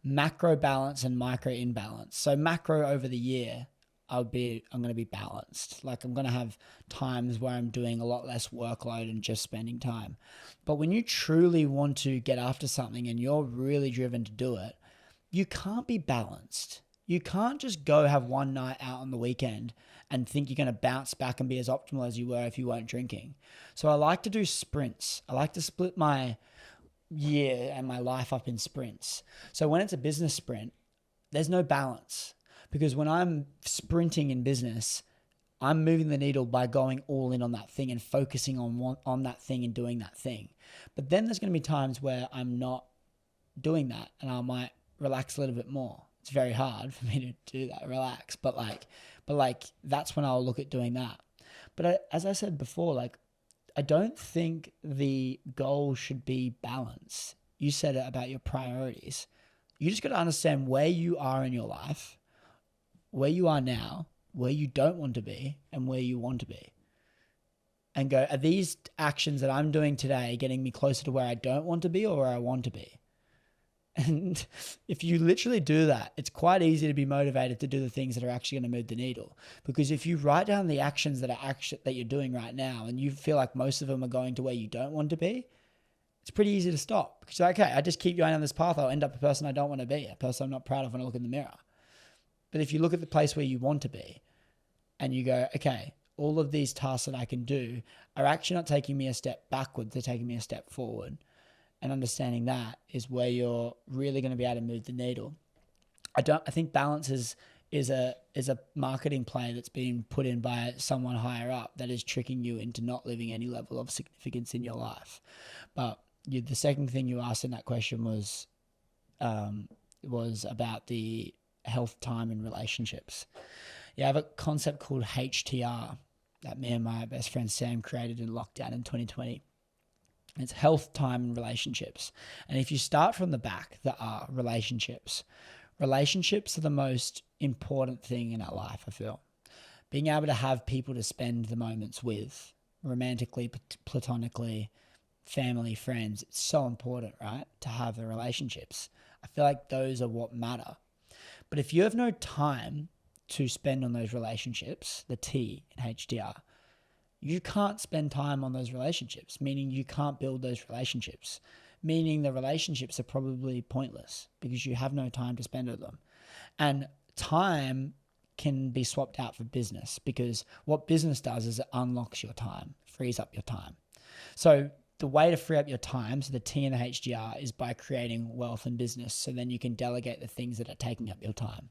S2: Macro balance and micro imbalance. So macro over the year, I'm going to be balanced. Like, I'm going to have times where I'm doing a lot less workload and just spending time. But when you truly want to get after something and you're really driven to do it, you can't be balanced. You can't just go have one night out on the weekend and think you're going to bounce back and be as optimal as you were if you weren't drinking. So I like to do sprints. I like to split my year and my life up in sprints. So when it's a business sprint, there's no balance, because when I'm sprinting in business, I'm moving the needle by going all in on that thing and focusing on that thing and doing that thing. But then there's going to be times where I'm not doing that and I might relax a little bit more. It's very hard for me to do that, relax. But that's when I'll look at doing that. But as I said before, like, I don't think the goal should be balance. You said it about your priorities. You just got to understand where you are in your life, where you are now, where you don't want to be, and where you want to be. And go, are these actions that I'm doing today getting me closer to where I don't want to be or where I want to be? And if you literally do that, it's quite easy to be motivated to do the things that are actually going to move the needle. Because if you write down the actions that you're doing right now and you feel like most of them are going to where you don't want to be, it's pretty easy to stop. Because you're like, okay, I just keep going on this path, I'll end up a person I don't want to be, a person I'm not proud of when I look in the mirror. But if you look at the place where you want to be and you go, okay, all of these tasks that I can do are actually not taking me a step backwards, they're taking me a step forward. And understanding that is where you're really going to be able to move the needle. I think balance is a marketing play that's been put in by someone higher up that is tricking you into not living any level of significance in your life. But the second thing you asked in that question was about the health, time, and relationships. Yeah, I have a concept called HTR that me and my best friend Sam created in lockdown in 2020. It's health, time, and relationships. And if you start from the back, the R, relationships. Relationships are the most important thing in our life, I feel. Being able to have people to spend the moments with, romantically, platonically, family, friends, it's so important, right? To have the relationships. I feel like those are what matter. But if you have no time to spend on those relationships, the T in HDR, you can't spend time on those relationships, meaning you can't build those relationships, meaning the relationships are probably pointless because you have no time to spend with them. And time can be swapped out for business, because what business does is it unlocks your time, frees up your time. So the way to free up your time, so the T in the HDR, is by creating wealth and business, so then you can delegate the things that are taking up your time.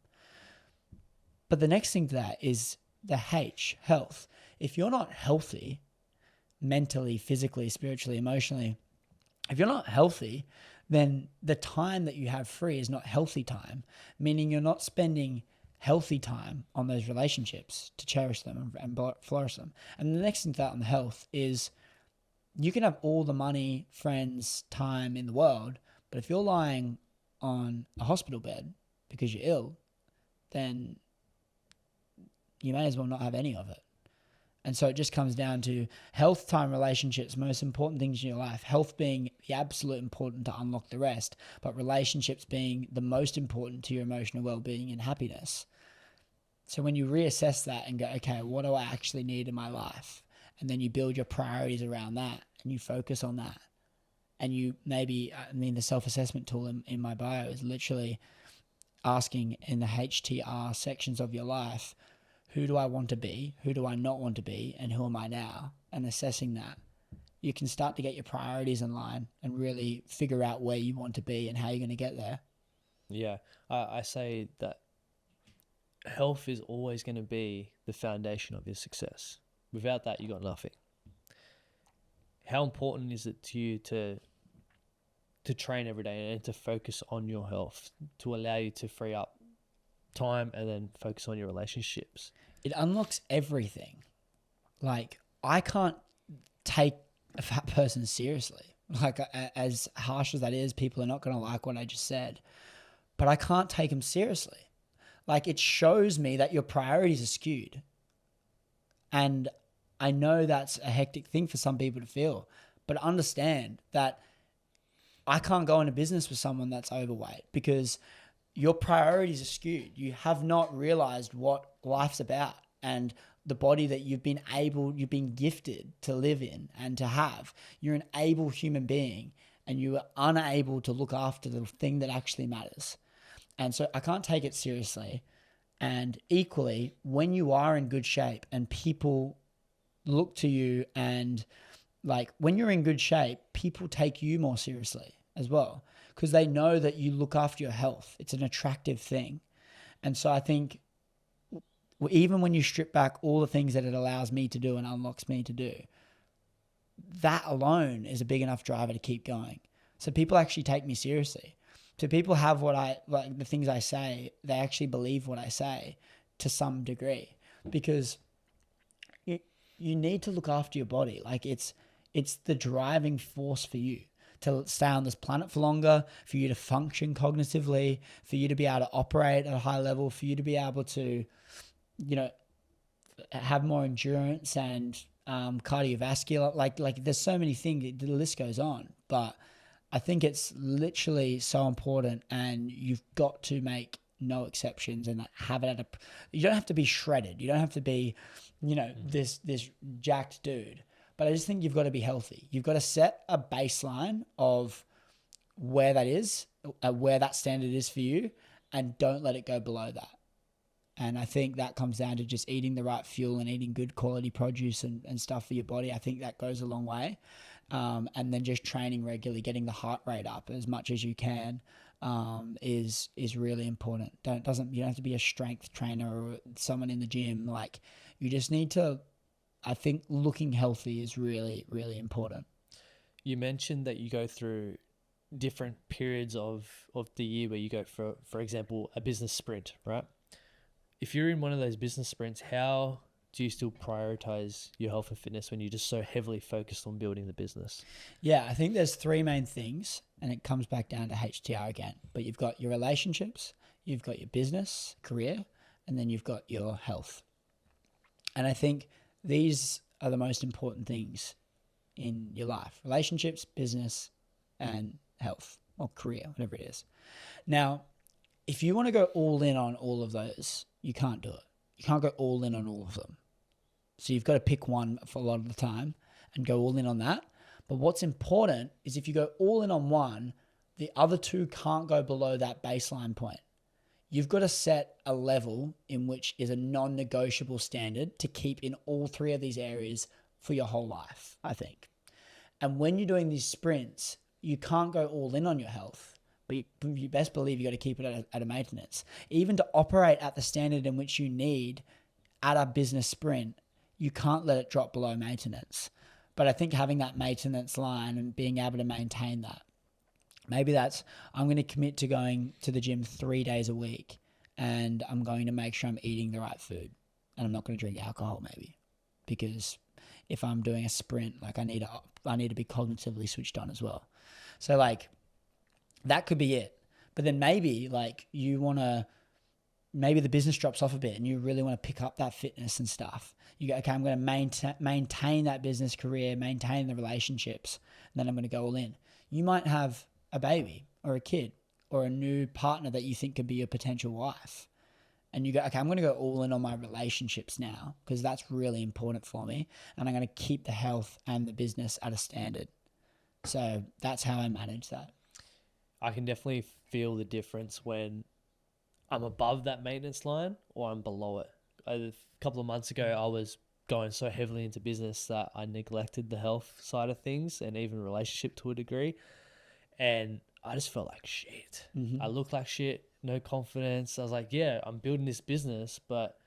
S2: But the next thing to that is the H, health. If you're not healthy, mentally, physically, spiritually, emotionally, if you're not healthy, then the time that you have free is not healthy time, meaning you're not spending healthy time on those relationships to cherish them and flourish them. And the next thing to that on the health is you can have all the money, friends, time in the world, but if you're lying on a hospital bed because you're ill, then you may as well not have any of it. And so it just comes down to health, time, relationships, most important things in your life. Health being the absolute important to unlock the rest, but relationships being the most important to your emotional well-being and happiness. So when you reassess that and go, okay, what do I actually need in my life? And then you build your priorities around that and you focus on that. And you maybe, the self-assessment tool in my bio is literally asking in the HTR sections of your life, who do I want to be? Who do I not want to be? And who am I now? And assessing that, you can start to get your priorities in line and really figure out where you want to be and how you're going to get there.
S1: Yeah, I say that health is always going to be the foundation of your success. Without that, you got nothing. How important is it to you to train every day and to focus on your health, to allow you to free up time and then focus on your relationships?
S2: It unlocks everything. Like, I can't take a fat person seriously. Like, as harsh as that is, people are not going to like what I just said, but I can't take them seriously. Like, it shows me that your priorities are skewed. And I know that's a hectic thing for some people to feel, but understand that I can't go into business with someone that's overweight because your priorities are skewed. You have not realized what life's about and the body that you've been gifted to live in and to have. You're an able human being and you are unable to look after the thing that actually matters. And so I can't take it seriously. And equally, when you are in good shape and people look to you and like when you're in good shape, people take you more seriously as well because they know that you look after your health. It's an attractive thing. And so I think even when you strip back all the things that it allows me to do and unlocks me to do, that alone is a big enough driver to keep going. So people actually take me seriously. So people have the things I say, they actually believe what I say to some degree because you need to look after your body. Like it's the driving force for you to stay on this planet for longer, for you to function cognitively, for you to be able to operate at a high level, for you to be able to, have more endurance and cardiovascular. Like there's so many things, the list goes on. But I think it's literally so important and you've got to make no exceptions and have it you don't have to be shredded. You don't have to be, this jacked dude. But I just think you've got to be healthy. You've got to set a baseline of where that is, where that standard is for you, and don't let it go below that. And I think that comes down to just eating the right fuel and eating good quality produce and stuff for your body. I think that goes a long way. And then just training regularly, getting the heart rate up as much as you can is really important. You don't have to be a strength trainer or someone in the gym. Like you just need to. I think looking healthy is really, really important.
S1: You mentioned that you go through different periods of the year where you go for example, a business sprint, right? If you're in one of those business sprints, how do you still prioritize your health and fitness when you're just so heavily focused on building the business?
S2: Yeah, I think there's three main things and it comes back down to HTR again. But you've got your relationships, you've got your business, career, and then you've got your health. And I think these are the most important things in your life: relationships, business, and health or career, whatever it is. Now, if you want to go all in on all of those, you can't do it. You can't go all in on all of them. So you've got to pick one for a lot of the time and go all in on that. But what's important is if you go all in on one, the other two can't go below that baseline point. You've got to set a level in which is a non-negotiable standard to keep in all three of these areas for your whole life, I think. And when you're doing these sprints, you can't go all in on your health, but you best believe you got to keep it at a maintenance. Even to operate at the standard in which you need at a business sprint, you can't let it drop below maintenance. But I think having that maintenance line and being able to maintain that Maybe that's, I'm going to commit to going to the gym 3 days a week, and I'm going to make sure I'm eating the right food, and I'm not going to drink alcohol maybe, because if I'm doing a sprint, like I need to be cognitively switched on as well. So like that could be it. But then maybe like maybe the business drops off a bit and you really want to pick up that fitness and stuff. You go, okay, I'm going to maintain that business career, maintain the relationships, and then I'm going to go all in. You might have a baby or a kid or a new partner that you think could be your potential wife. And you go, okay, I'm going to go all in on my relationships now because that's really important for me. And I'm going to keep the health and the business at a standard. So that's how I manage that.
S1: I can definitely feel the difference when I'm above that maintenance line or I'm below it. A couple of months ago, I was going so heavily into business that I neglected the health side of things and even relationship to a degree. And I just felt like shit.
S2: Mm-hmm.
S1: I looked like shit, no confidence. I was like, yeah, I'm building this business, but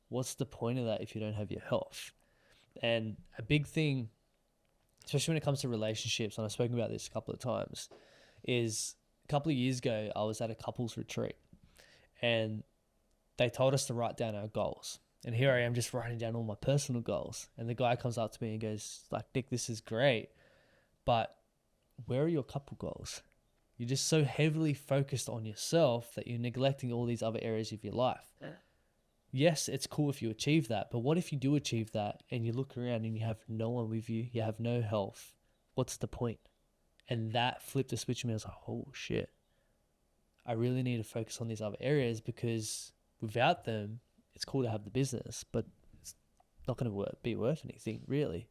S1: what's the point of that if you don't have your health? And a big thing, especially when it comes to relationships, and I've spoken about this a couple of times, is a couple of years ago, I was at a couples retreat and they told us to write down our goals. And here I am just writing down all my personal goals. And the guy comes up to me and goes, like, Nick, this is great, but where are your couple goals? You're just so heavily focused on yourself that you're neglecting all these other areas of your life. Yes, it's cool if you achieve that, but what if you do achieve that and you look around and you have no one with you, you have no health? What's the point? And that flipped a switch in me. I was like, oh shit, I really need to focus on these other areas because without them, it's cool to have the business, but it's not going to be worth anything, really.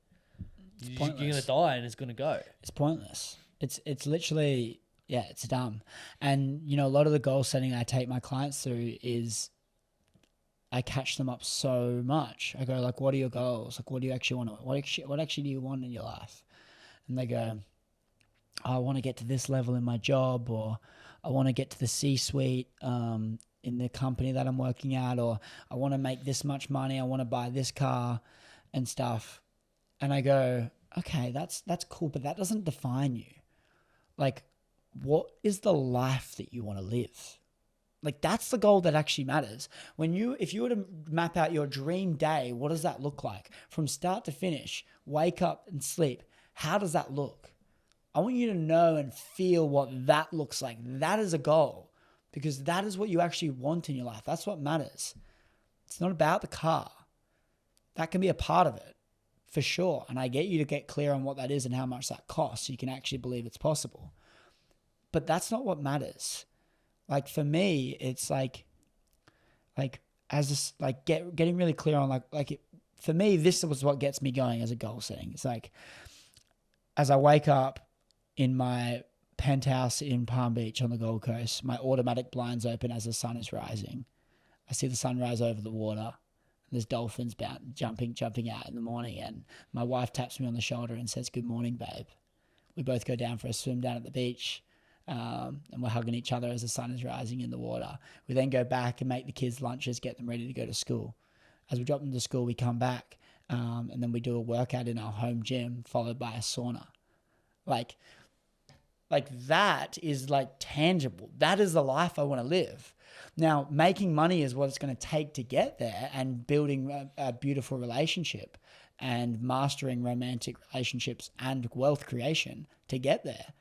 S1: You're going to die and it's going to go.
S2: It's pointless. It's literally, yeah, it's dumb. And, you know, a lot of the goal setting I take my clients through is I catch them up so much. I go like, what are your goals? Like, what do you actually want to, what actually do you want in your life? And they go, I want to get to this level in my job, or I want to get to the C-suite in the company that I'm working at, or I want to make this much money. I want to buy this car and stuff. And I go, okay, that's cool, but that doesn't define you. Like, what is the life that you want to live? Like, that's the goal that actually matters. If you were to map out your dream day, what does that look like? From start to finish, wake up and sleep. How does that look? I want you to know and feel what that looks like. That is a goal, because that is what you actually want in your life. That's what matters. It's not about the car. That can be a part of it, for sure. And I get you to get clear on what that is and how much that costs so you can actually believe it's possible. But that's not what matters. Like, for me, it's getting really clear on for me, this was what gets me going as a goal setting. It's like, as I wake up in my penthouse in Palm Beach on the Gold Coast, my automatic blinds open as the sun is rising. I see the sun rise over the water. There's dolphins jumping out in the morning, and my wife taps me on the shoulder and says, "Good morning, babe." We both go down for a swim down at the beach, and we're hugging each other as the sun is rising in the water. We then go back and make the kids lunches, get them ready to go to school. As we drop them to school, we come back, and then we do a workout in our home gym, followed by a sauna. Like that is like tangible. That is the life I want to live. Now, making money is what it's going to take to get there, and building a beautiful relationship and mastering romantic relationships and wealth creation to get there.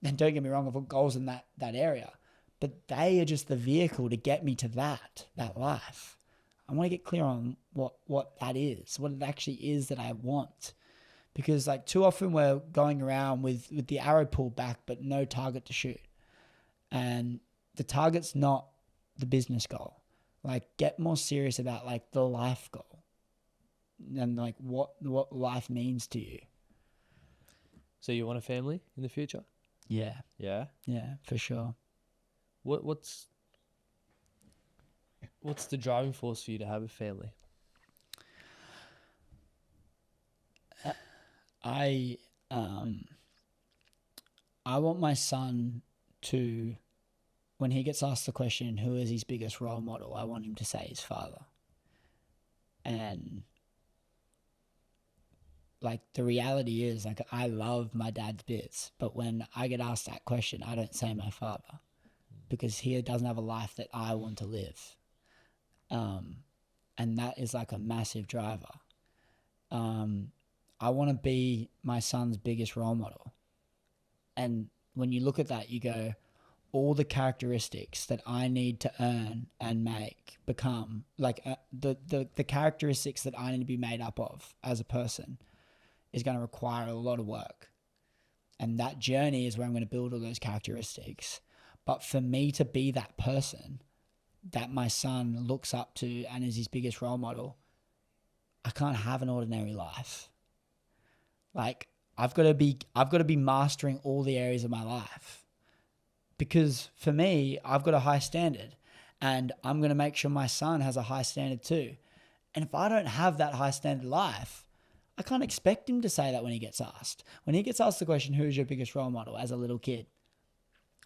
S2: And don't get me wrong, I've got goals in that area, but they are just the vehicle to get me to that life. I want to get clear on what that is, what it actually is that I want. Because like too often we're going around with the arrow pulled back, but no target to shoot. And the target's not the business goal. Like, get more serious about like the life goal and like what life means to you.
S1: So you want a family in the future?
S2: Yeah.
S1: Yeah?
S2: Yeah, for sure.
S1: What's the driving force for you to have a family?
S2: I want my son to, when he gets asked the question, who is his biggest role model, I want him to say his father. And like the reality is like I love my dad's bits, but when I get asked that question, I don't say my father because he doesn't have a life that I want to live. And that is like a massive driver. I want to be my son's biggest role model. And when you look at that, you go, all the characteristics that I need to earn and become, like the characteristics that I need to be made up of as a person is going to require a lot of work. And that journey is where I'm going to build all those characteristics. But for me to be that person that my son looks up to and is his biggest role model, I can't have an ordinary life. Like I've got to be mastering all the areas of my life, because for me, I've got a high standard and I'm going to make sure my son has a high standard too. And if I don't have that high standard life, I can't expect him to say that when he gets asked. When he gets asked the question, who is your biggest role model as a little kid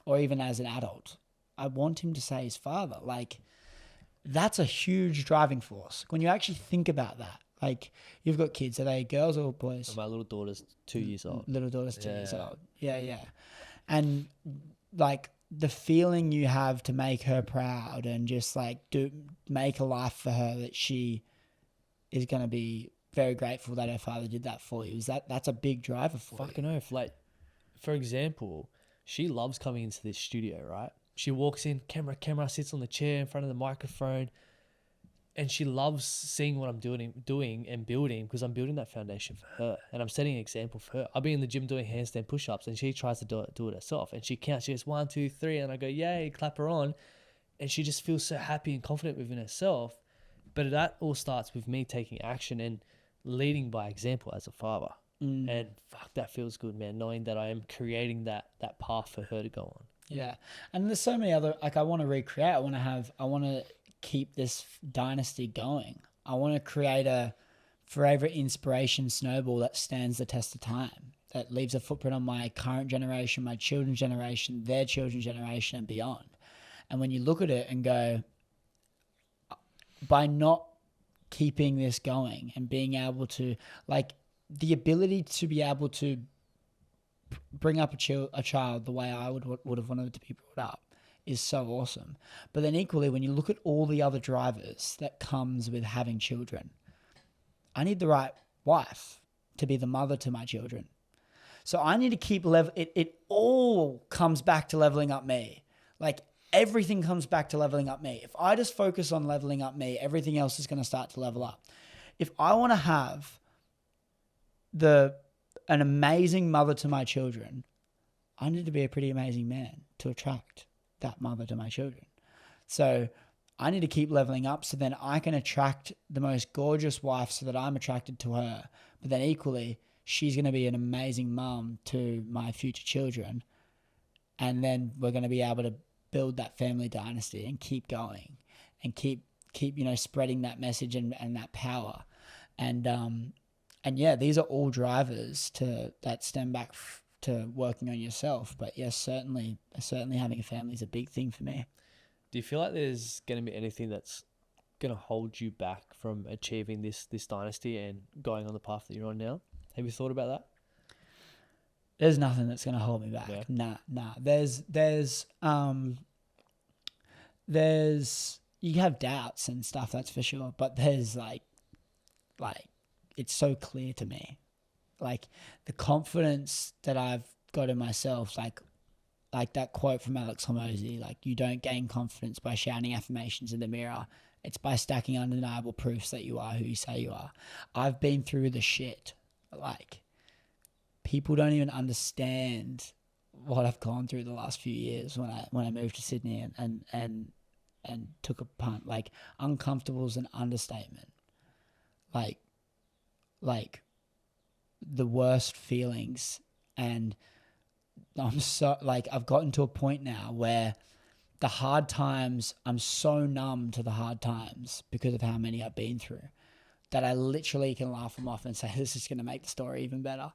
S2: or even as an adult, I want him to say his father. Like, that's a huge driving force. When you actually think about that, like, you've got kids, are they girls or boys?
S1: My little daughter's 2 years old.
S2: Little daughter's 2 years old. Yeah. And like the feeling you have to make her proud and just like make a life for her that she is going to be very grateful that her father did that for you. That's a big driver for you.
S1: Fucking oath. Like, for example, she loves coming into this studio, right? She walks in, camera, sits on the chair in front of the microphone, and she loves seeing what I'm doing and building, because I'm building that foundation for her, and I'm setting an example for her. I'll be in the gym doing handstand push-ups, and she tries to do it herself, and she counts. She goes 1, 2, 3, and I go, yay, clap her on, and she just feels so happy and confident within herself. But that all starts with me taking action and leading by example as a father. And fuck, that feels good, man, knowing that I am creating that path for her to go on.
S2: Yeah. And there's so many other, like, I want to recreate, I want to keep this dynasty going. I want to create a forever inspiration snowball that stands the test of time, that leaves a footprint on my current generation, my children's generation, their children's generation, and beyond. And when you look at it and go, by not keeping this going and being able to, like, the ability to be able to bring up a child the way I would have wanted it to be brought up is so awesome. But then equally, when you look at all the other drivers that comes with having children, I need the right wife to be the mother to my children. So I need to keep it all comes back to leveling up me. Like, everything comes back to leveling up me. If I just focus on leveling up me, everything else is going to start to level up. If I want to have an amazing mother to my children, I need to be a pretty amazing man to attract that mother to my children. So I need to keep leveling up so then I can attract the most gorgeous wife so that I'm attracted to her. But then equally, she's going to be an amazing mum to my future children. And then we're going to be able to build that family dynasty and keep going and keep spreading that message and that power. And yeah, these are all drivers that stem back to working on yourself. But yes, certainly having a family is a big thing for me.
S1: Do you feel like there's going to be anything that's going to hold you back from achieving this dynasty and going on the path that you're on now? Have you thought about that?
S2: There's nothing that's going to hold me back. Yeah. Nah. There's you have doubts and stuff, that's for sure. But there's like it's so clear to me, like the confidence that I've got in myself, like that quote from Alex Hormozy, like, you don't gain confidence by shouting affirmations in the mirror. It's by stacking undeniable proofs that you are who you say you are. I've been through the shit. Like, people don't even understand what I've gone through the last few years when I moved to Sydney and took a punt. Like, uncomfortable is an understatement. Like the worst feelings, and I'm so, like, I've gotten to a point now where the hard times, I'm so numb to the hard times because of how many I've been through, that I literally can laugh them off and say, this is going to make the story even better,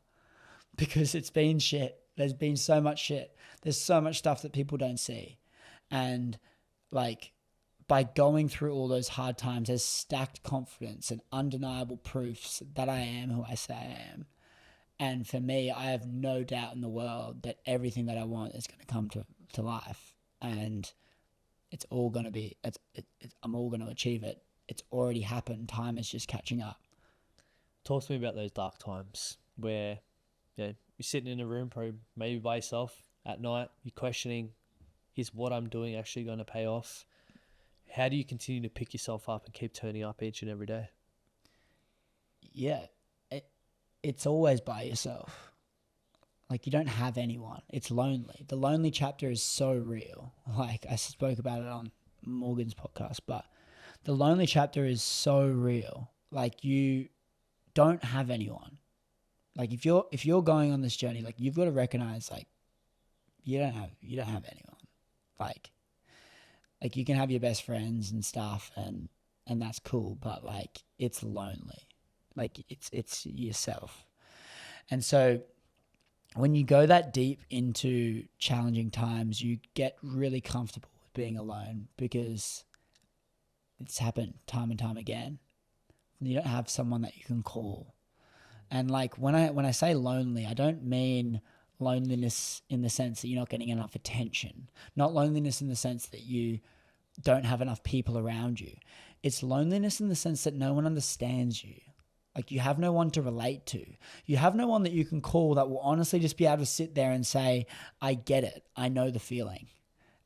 S2: because it's been shit. There's been so much shit. There's so much stuff that people don't see. And like, by going through all those hard times, there's stacked confidence and undeniable proofs that I am who I say I am. And for me, I have no doubt in the world that everything that I want is going to come to life. And it's all going to be, I'm all going to achieve it. It's already happened. Time is just catching up.
S1: Talk to me about those dark times where you're sitting in a room, probably maybe by yourself at night, you're questioning, is what I'm doing actually going to pay off? How do you continue to pick yourself up and keep turning up each and every day?
S2: Yeah, it's always by yourself. Like, you don't have anyone. It's lonely. The lonely chapter is so real. Like, I spoke about it on Morgan's podcast, but the lonely chapter is so real. Like, you don't have anyone. Like, if you're going on this journey, like, you've got to recognize, like, you don't have anyone. Like you can have your best friends and stuff, and that's cool, but like, it's lonely. Like, it's yourself. And so when you go that deep into challenging times, you get really comfortable with being alone, because it's happened time and time again. You don't have someone that you can call. And like, when I say lonely, I don't mean loneliness in the sense that you're not getting enough attention. Not loneliness in the sense that you don't have enough people around you. It's loneliness in the sense that no one understands you. Like, you have no one to relate to. You have no one that you can call that will honestly just be able to sit there and say, I get it. I know the feeling.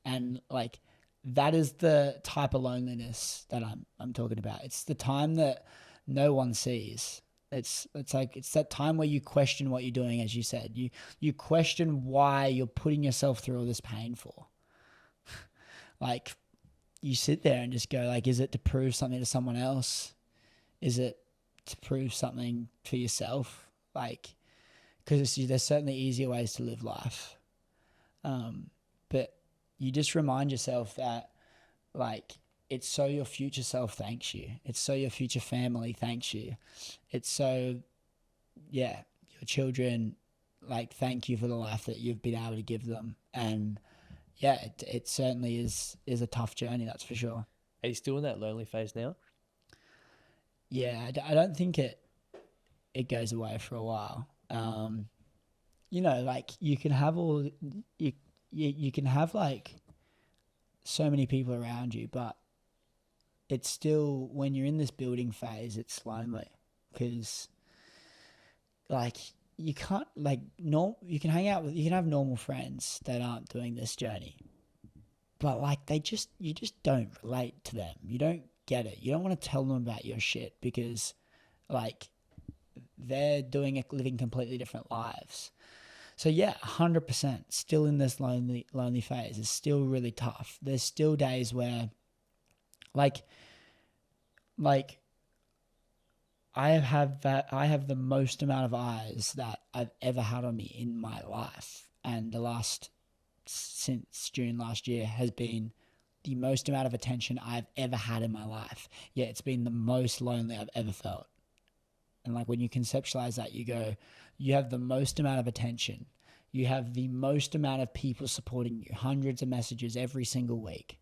S2: And like, that is the type of loneliness that I'm talking about. It's the time that no one sees. It's that time where you question what you're doing, as you said. You question why you're putting yourself through all this pain for. Like, you sit there and just go, like, is it to prove something to someone else? Is it to prove something for yourself? Like, because there's certainly easier ways to live life. But you just remind yourself that, like, it's so your future self thanks you. It's so your future family thanks you. It's so, your children, like, thank you for the life that you've been able to give them. And yeah, it certainly is a tough journey, that's for sure.
S1: Are you still in that lonely phase now?
S2: Yeah, I don't think it goes away for a while. Like, you can have you can have like so many people around you, but it's still, when you're in this building phase, it's lonely, because like, you can't, like, you can have normal friends that aren't doing this journey, but like, you just don't relate to them. You don't get it. You don't want to tell them about your shit, because like, they're living completely different lives. So yeah, 100% still in this lonely phase. It's still really tough. There's still days where like I have the most amount of eyes that I've ever had on me in my life, and since June last year has been the most amount of attention I've ever had in my life. Yeah, it's been the most lonely I've ever felt. And like, when you conceptualize that, you go, you have the most amount of attention. You have the most amount of people supporting you, hundreds of messages every single week.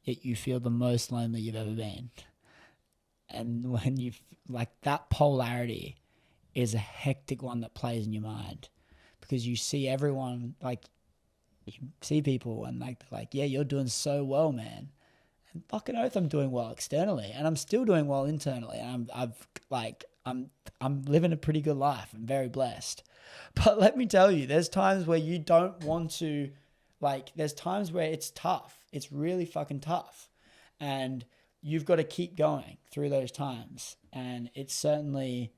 S2: Yet you feel the most lonely you've ever been. And when you, like, that polarity is a hectic one that plays in your mind, because you see everyone, like, you see people and like, yeah, you're doing so well, man. And fucking oath, I'm doing well externally, and I'm still doing well internally. And I'm living a pretty good life. I'm very blessed. But let me tell you, there's times where you don't want to, like, there's times where it's tough. It's really fucking tough. And you've got to keep going through those times. And it's certainly,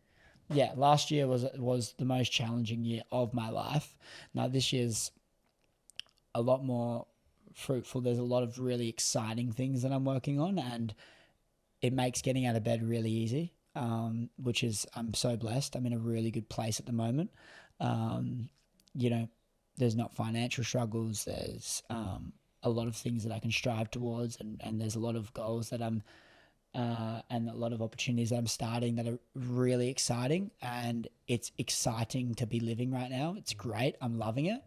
S2: yeah, last year was the most challenging year of my life. Now, this year's a lot more fruitful. There's a lot of really exciting things that I'm working on, and it makes getting out of bed really easy, which is, I'm so blessed. I'm in a really good place at the moment. There's not financial struggles. There's a lot of things that I can strive towards, and there's a lot of goals that and a lot of opportunities that I'm starting that are really exciting, and it's exciting to be living right now. It's great. I'm loving it.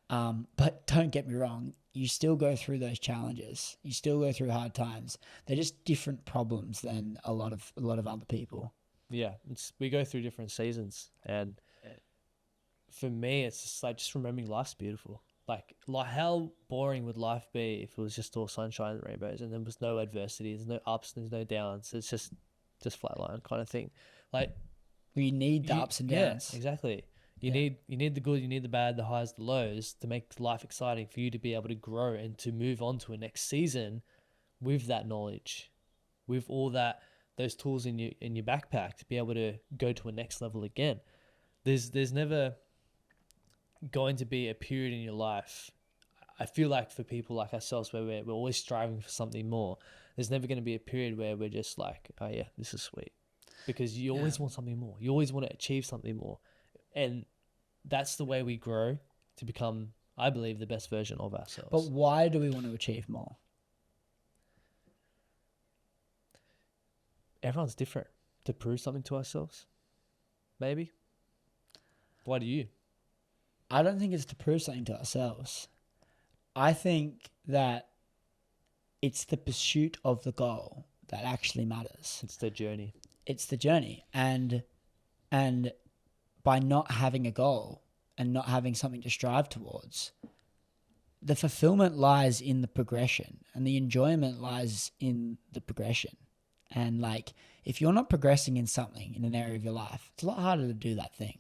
S2: But don't get me wrong, you still go through those challenges. You still go through hard times. They're just different problems than a lot of other people.
S1: Yeah, we go through different seasons, and for me, it's just like just remembering life's beautiful. Like how boring would life be if it was just all sunshine and rainbows, and there was no adversity, there's no ups, there's no downs. It's just flatline kind of thing. Like
S2: We need the ups and downs.
S1: Yeah, exactly. You need the good, you need the bad, the highs, the lows to make life exciting for you to be able to grow and to move on to a next season with that knowledge, with all those tools in your backpack to be able to go to a next level again. There's never going to be a period in your life, I feel like, for people like ourselves, where we're always striving for something more. There's never going to be a period where we're just like, oh yeah, this is sweet, because you always want something more. You always want to achieve something more, and that's the way we grow to become, I believe, the best version of ourselves.
S2: But why do we want to achieve more?
S1: Everyone's different. To prove something to ourselves, maybe. Why do you?
S2: I don't think it's to prove something to ourselves. I think that it's the pursuit of the goal that actually matters.
S1: It's the journey.
S2: It's the journey. And by not having a goal and not having something to strive towards, the fulfillment lies in the progression, and the enjoyment lies in the progression. And like, if you're not progressing in something, in an area of your life, it's a lot harder to do that thing.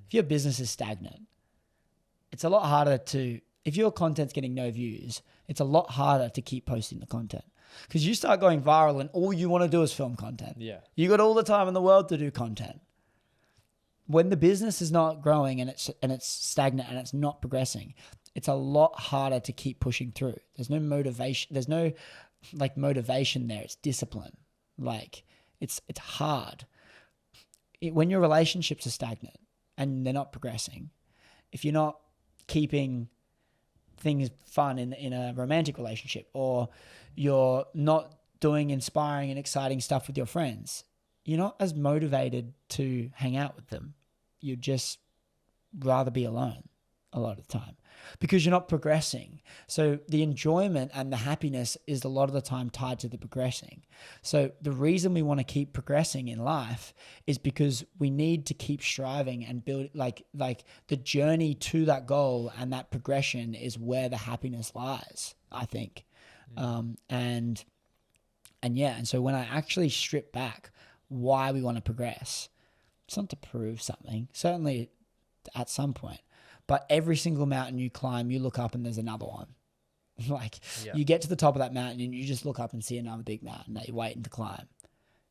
S2: If your business is stagnant, it's a lot harder to, if your content's getting no views, it's a lot harder to keep posting the content, because you start going viral and all you want to do is film content.
S1: Yeah.
S2: You got all the time in the world to do content. When the business is not growing and it's stagnant and it's not progressing, it's a lot harder to keep pushing through. There's no motivation. There's no like motivation there. It's discipline. Like it's hard. When your relationships are stagnant and they're not progressing, if you're not keeping things fun in a romantic relationship, or you're not doing inspiring and exciting stuff with your friends, you're not as motivated to hang out with them. You'd just rather be alone a lot of the time, because you're not progressing. So the enjoyment and the happiness is a lot of the time tied to the progressing. So the reason we want to keep progressing in life is because we need to keep striving and build, like the journey to that goal, and that progression is where the happiness lies, I think. And so when I actually strip back why we want to progress, it's not to prove something, certainly at some point. But every single mountain you climb, you look up and there's another one. You get to the top of that mountain and you just look up and see another big mountain that you're waiting to climb.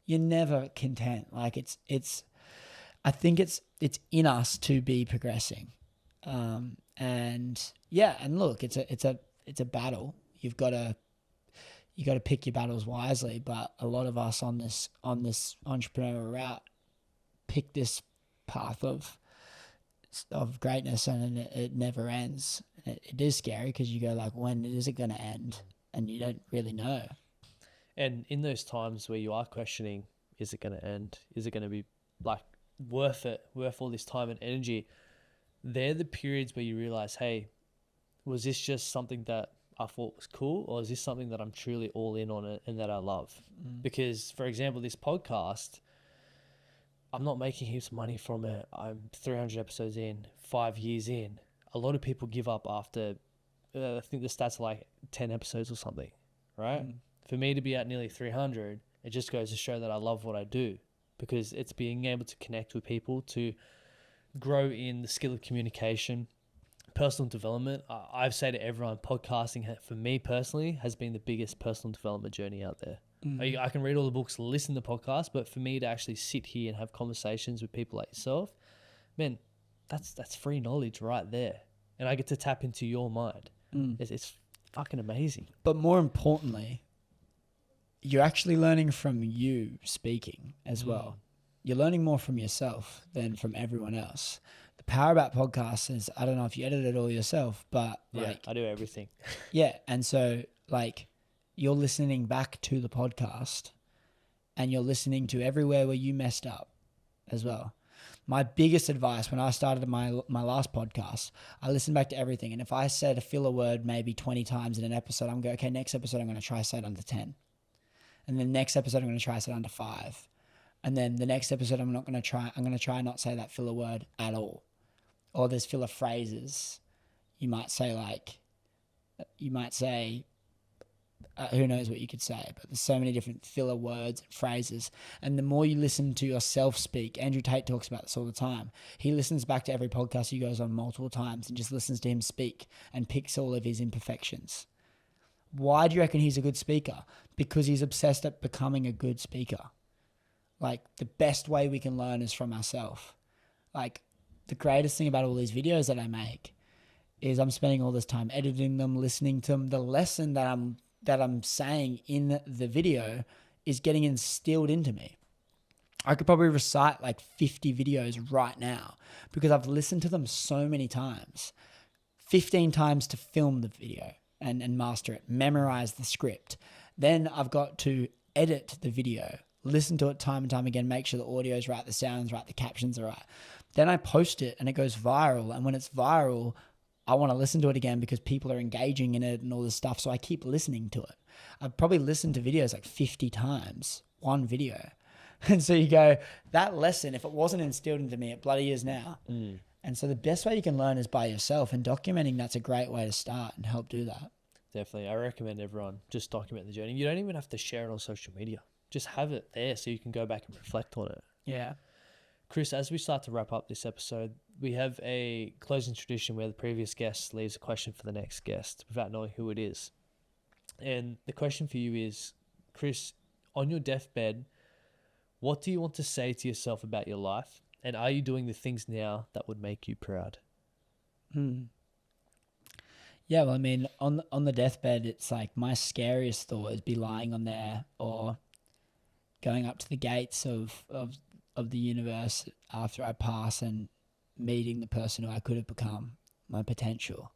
S2: You're never content. Like I think it's in us to be progressing. And look, it's a battle. You got to pick your battles wisely. But a lot of us on this entrepreneurial route pick this path of greatness, and it never ends. It is scary, because you go like, when is it going to end? And you don't really know.
S1: And in those times where you are questioning, is it going to end? Is it going to be like worth it? Worth all this time and energy? They're the periods where you realize, hey, was this just something that I thought was cool, or is this something that I'm truly all in on it and that I love? Because, for example, this podcast, I'm not making heaps of money from it. I'm 300 episodes in, 5 years in. A lot of people give up after, I think the stats are like 10 episodes or something, right? For me to be at nearly 300, it just goes to show that I love what I do, because it's being able to connect with people, to grow in the skill of communication, personal development. I've said to everyone, podcasting for me personally has been the biggest personal development journey out there. I can read all the books, listen to podcasts, but for me to actually sit here and have conversations with people like yourself, man, that's free knowledge right there. And I get to tap into your mind. It's fucking amazing.
S2: But more importantly, you're actually learning from you speaking as well. You're learning more from yourself than from everyone else. The power about podcasts is, I don't know if you edit it all yourself, but
S1: I do everything.
S2: And so you're listening back to the podcast, and you're listening to everywhere where you messed up as well. My biggest advice when I started my last podcast, I listened back to everything. And if I said a filler word maybe 20 times in an episode, I'm going, okay, next episode I'm going to try to say it under 10. And then next episode I'm going to try to say it under 5. And then the next episode I'm going to try not say that filler word at all. Or there's filler phrases. You might say who knows what you could say, but there's so many different filler words and phrases. And the more you listen to yourself speak, Andrew Tate talks about this all the time. He listens back to every podcast he goes on multiple times and just listens to him speak and picks all of his imperfections. Why do you reckon he's a good speaker? Because he's obsessed at becoming a good speaker. Like, the best way we can learn is from ourselves. Like, the greatest thing about all these videos that I make is I'm spending all this time editing them, listening to them. The lesson that I'm saying in the video is getting instilled into me. I could probably recite like 50 videos right now because I've listened to them so many times. 15 times to film the video and master it, memorize the script. Then I've got to edit the video, listen to it time and time again, make sure the audio is right, the sound's right, the captions are right. Then I post it and it goes viral. And when it's viral, I want to listen to it again because people are engaging in it and all this stuff. So I keep listening to it. I've probably listened to videos like 50 times, one video. And so you go, that lesson, if it wasn't instilled into me, it bloody is now. Mm. And so the best way you can learn is by yourself, and documenting that's a great way to start and help do that.
S1: Definitely. I recommend everyone just document the journey. You don't even have to share it on social media. Just have it there so you can go back and reflect on it.
S2: Yeah.
S1: Chris, as we start to wrap up this episode, we have a closing tradition where the previous guest leaves a question for the next guest without knowing who it is. And the question for you is, Chris, on your deathbed, what do you want to say to yourself about your life? And are you doing the things now that would make you proud?
S2: Yeah, well, I mean, on the deathbed, it's like my scariest thought is be lying on there or going up to the gates of the universe after I pass and meeting the person who I could have become, my potential.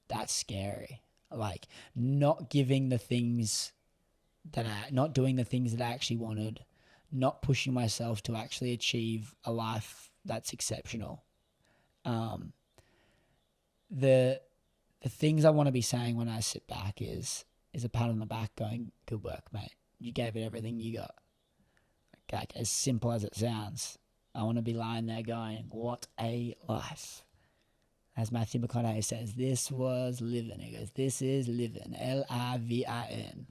S2: That's scary. Like not doing the things that I actually wanted, not pushing myself to actually achieve a life that's exceptional. The things I want to be saying when I sit back is a pat on the back going, good work, mate. You gave it everything you got. Like, as simple as it sounds, I want to be lying there going, what a life. As Matthew McConaughey says, this was living. He goes, this is living, Livin.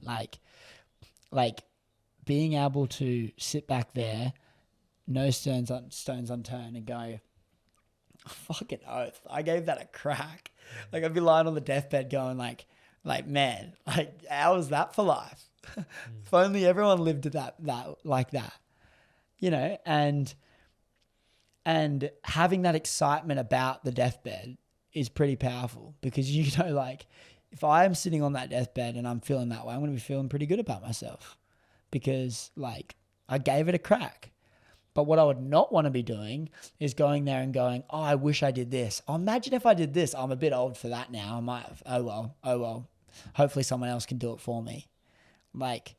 S2: Like being able to sit back there, no stones unturned, and go, fucking oath, I gave that a crack. Like, I'd be lying on the deathbed going like, man, like, how was that for life? If only everyone lived that like that. You know, and having that excitement about the deathbed is pretty powerful because, you know, like, if I am sitting on that deathbed and I'm feeling that way, I'm going to be feeling pretty good about myself because, like, I gave it a crack. But what I would not want to be doing is going there and going, oh, I wish I did this. Oh, imagine if I did this. I'm a bit old for that now. I might have, oh well. Hopefully someone else can do it for me. Like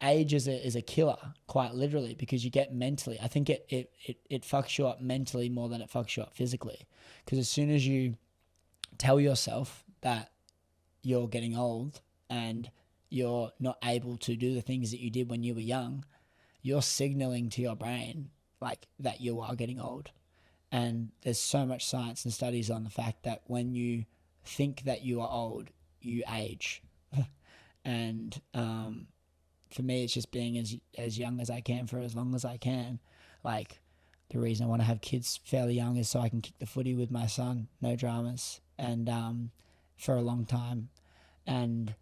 S2: age is a killer, quite literally, because you get mentally. I think it fucks you up mentally more than it fucks you up physically. Because as soon as you tell yourself that you're getting old and you're not able to do the things that you did when you were young, you're signaling to your brain like that you are getting old. And there's so much science and studies on the fact that when you think that you are old, you age. And for me, it's just being as young as I can for as long as I can. Like, the reason I want to have kids fairly young is so I can kick the footy with my son, no dramas, and for a long time. And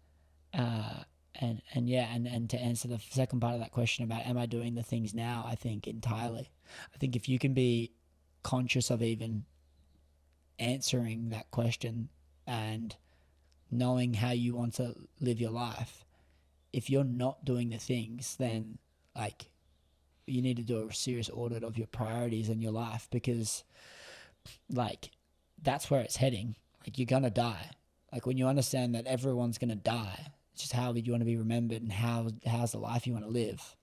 S2: to answer the second part of that question about am I doing the things now, I think entirely. I think if you can be conscious of even answering that question and knowing how you want to live your life, if you're not doing the things, then like you need to do a serious audit of your priorities in your life, because like that's where it's heading. Like, you're going to die. Like, when you understand that everyone's going to die, it's just how do you want to be remembered and how's the life you want to live.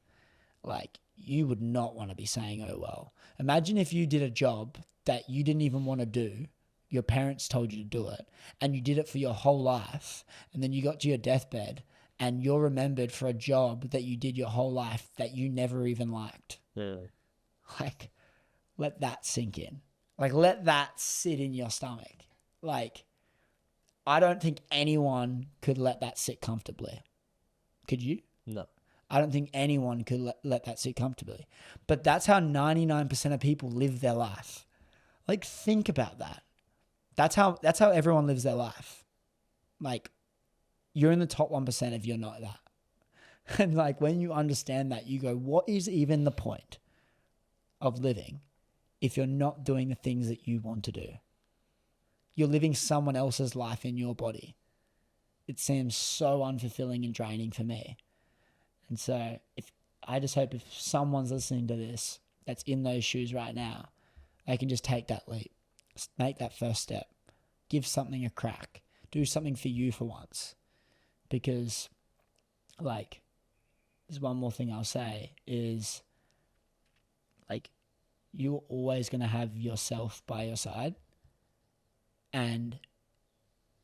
S2: like you would not want to be saying, oh, well. Imagine if you did a job that you didn't even want to do. Your parents told you to do it and you did it for your whole life. And then you got to your deathbed and you're remembered for a job that you did your whole life that you never even liked.
S1: Yeah.
S2: Like, let that sink in. Like, let that sit in your stomach. Like, I don't think anyone could let that sit comfortably. Could you?
S1: No.
S2: I don't think anyone could let that sit comfortably. But that's how 99% of people live their life. Like, think about that. That's how everyone lives their life. Like, you're in the top 1% if you're not that. And like, when you understand that, you go, what is even the point of living if you're not doing the things that you want to do? You're living someone else's life in your body. It seems so unfulfilling and draining for me. And so I just hope if someone's listening to this that's in those shoes right now, they can just take that leap, make that first step, give something a crack, do something for you for once. Because, like, there's one more thing I'll say is, like, you're always going to have yourself by your side. And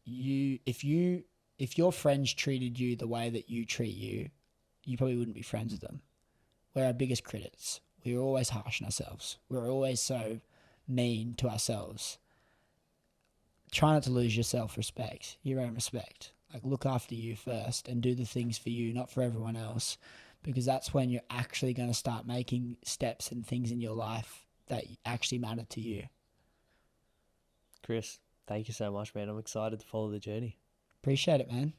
S2: if your friends treated you the way that you treat you, you probably wouldn't be friends with them. We're our biggest critics. We're always harsh on ourselves. We're always so mean to ourselves. Try not to lose your self-respect, your own respect. Like, look after you first and do the things for you, not for everyone else, because that's when you're actually going to start making steps and things in your life that actually matter to you.
S1: Chris, thank you so much, man. I'm excited to follow the journey.
S2: Appreciate it, man.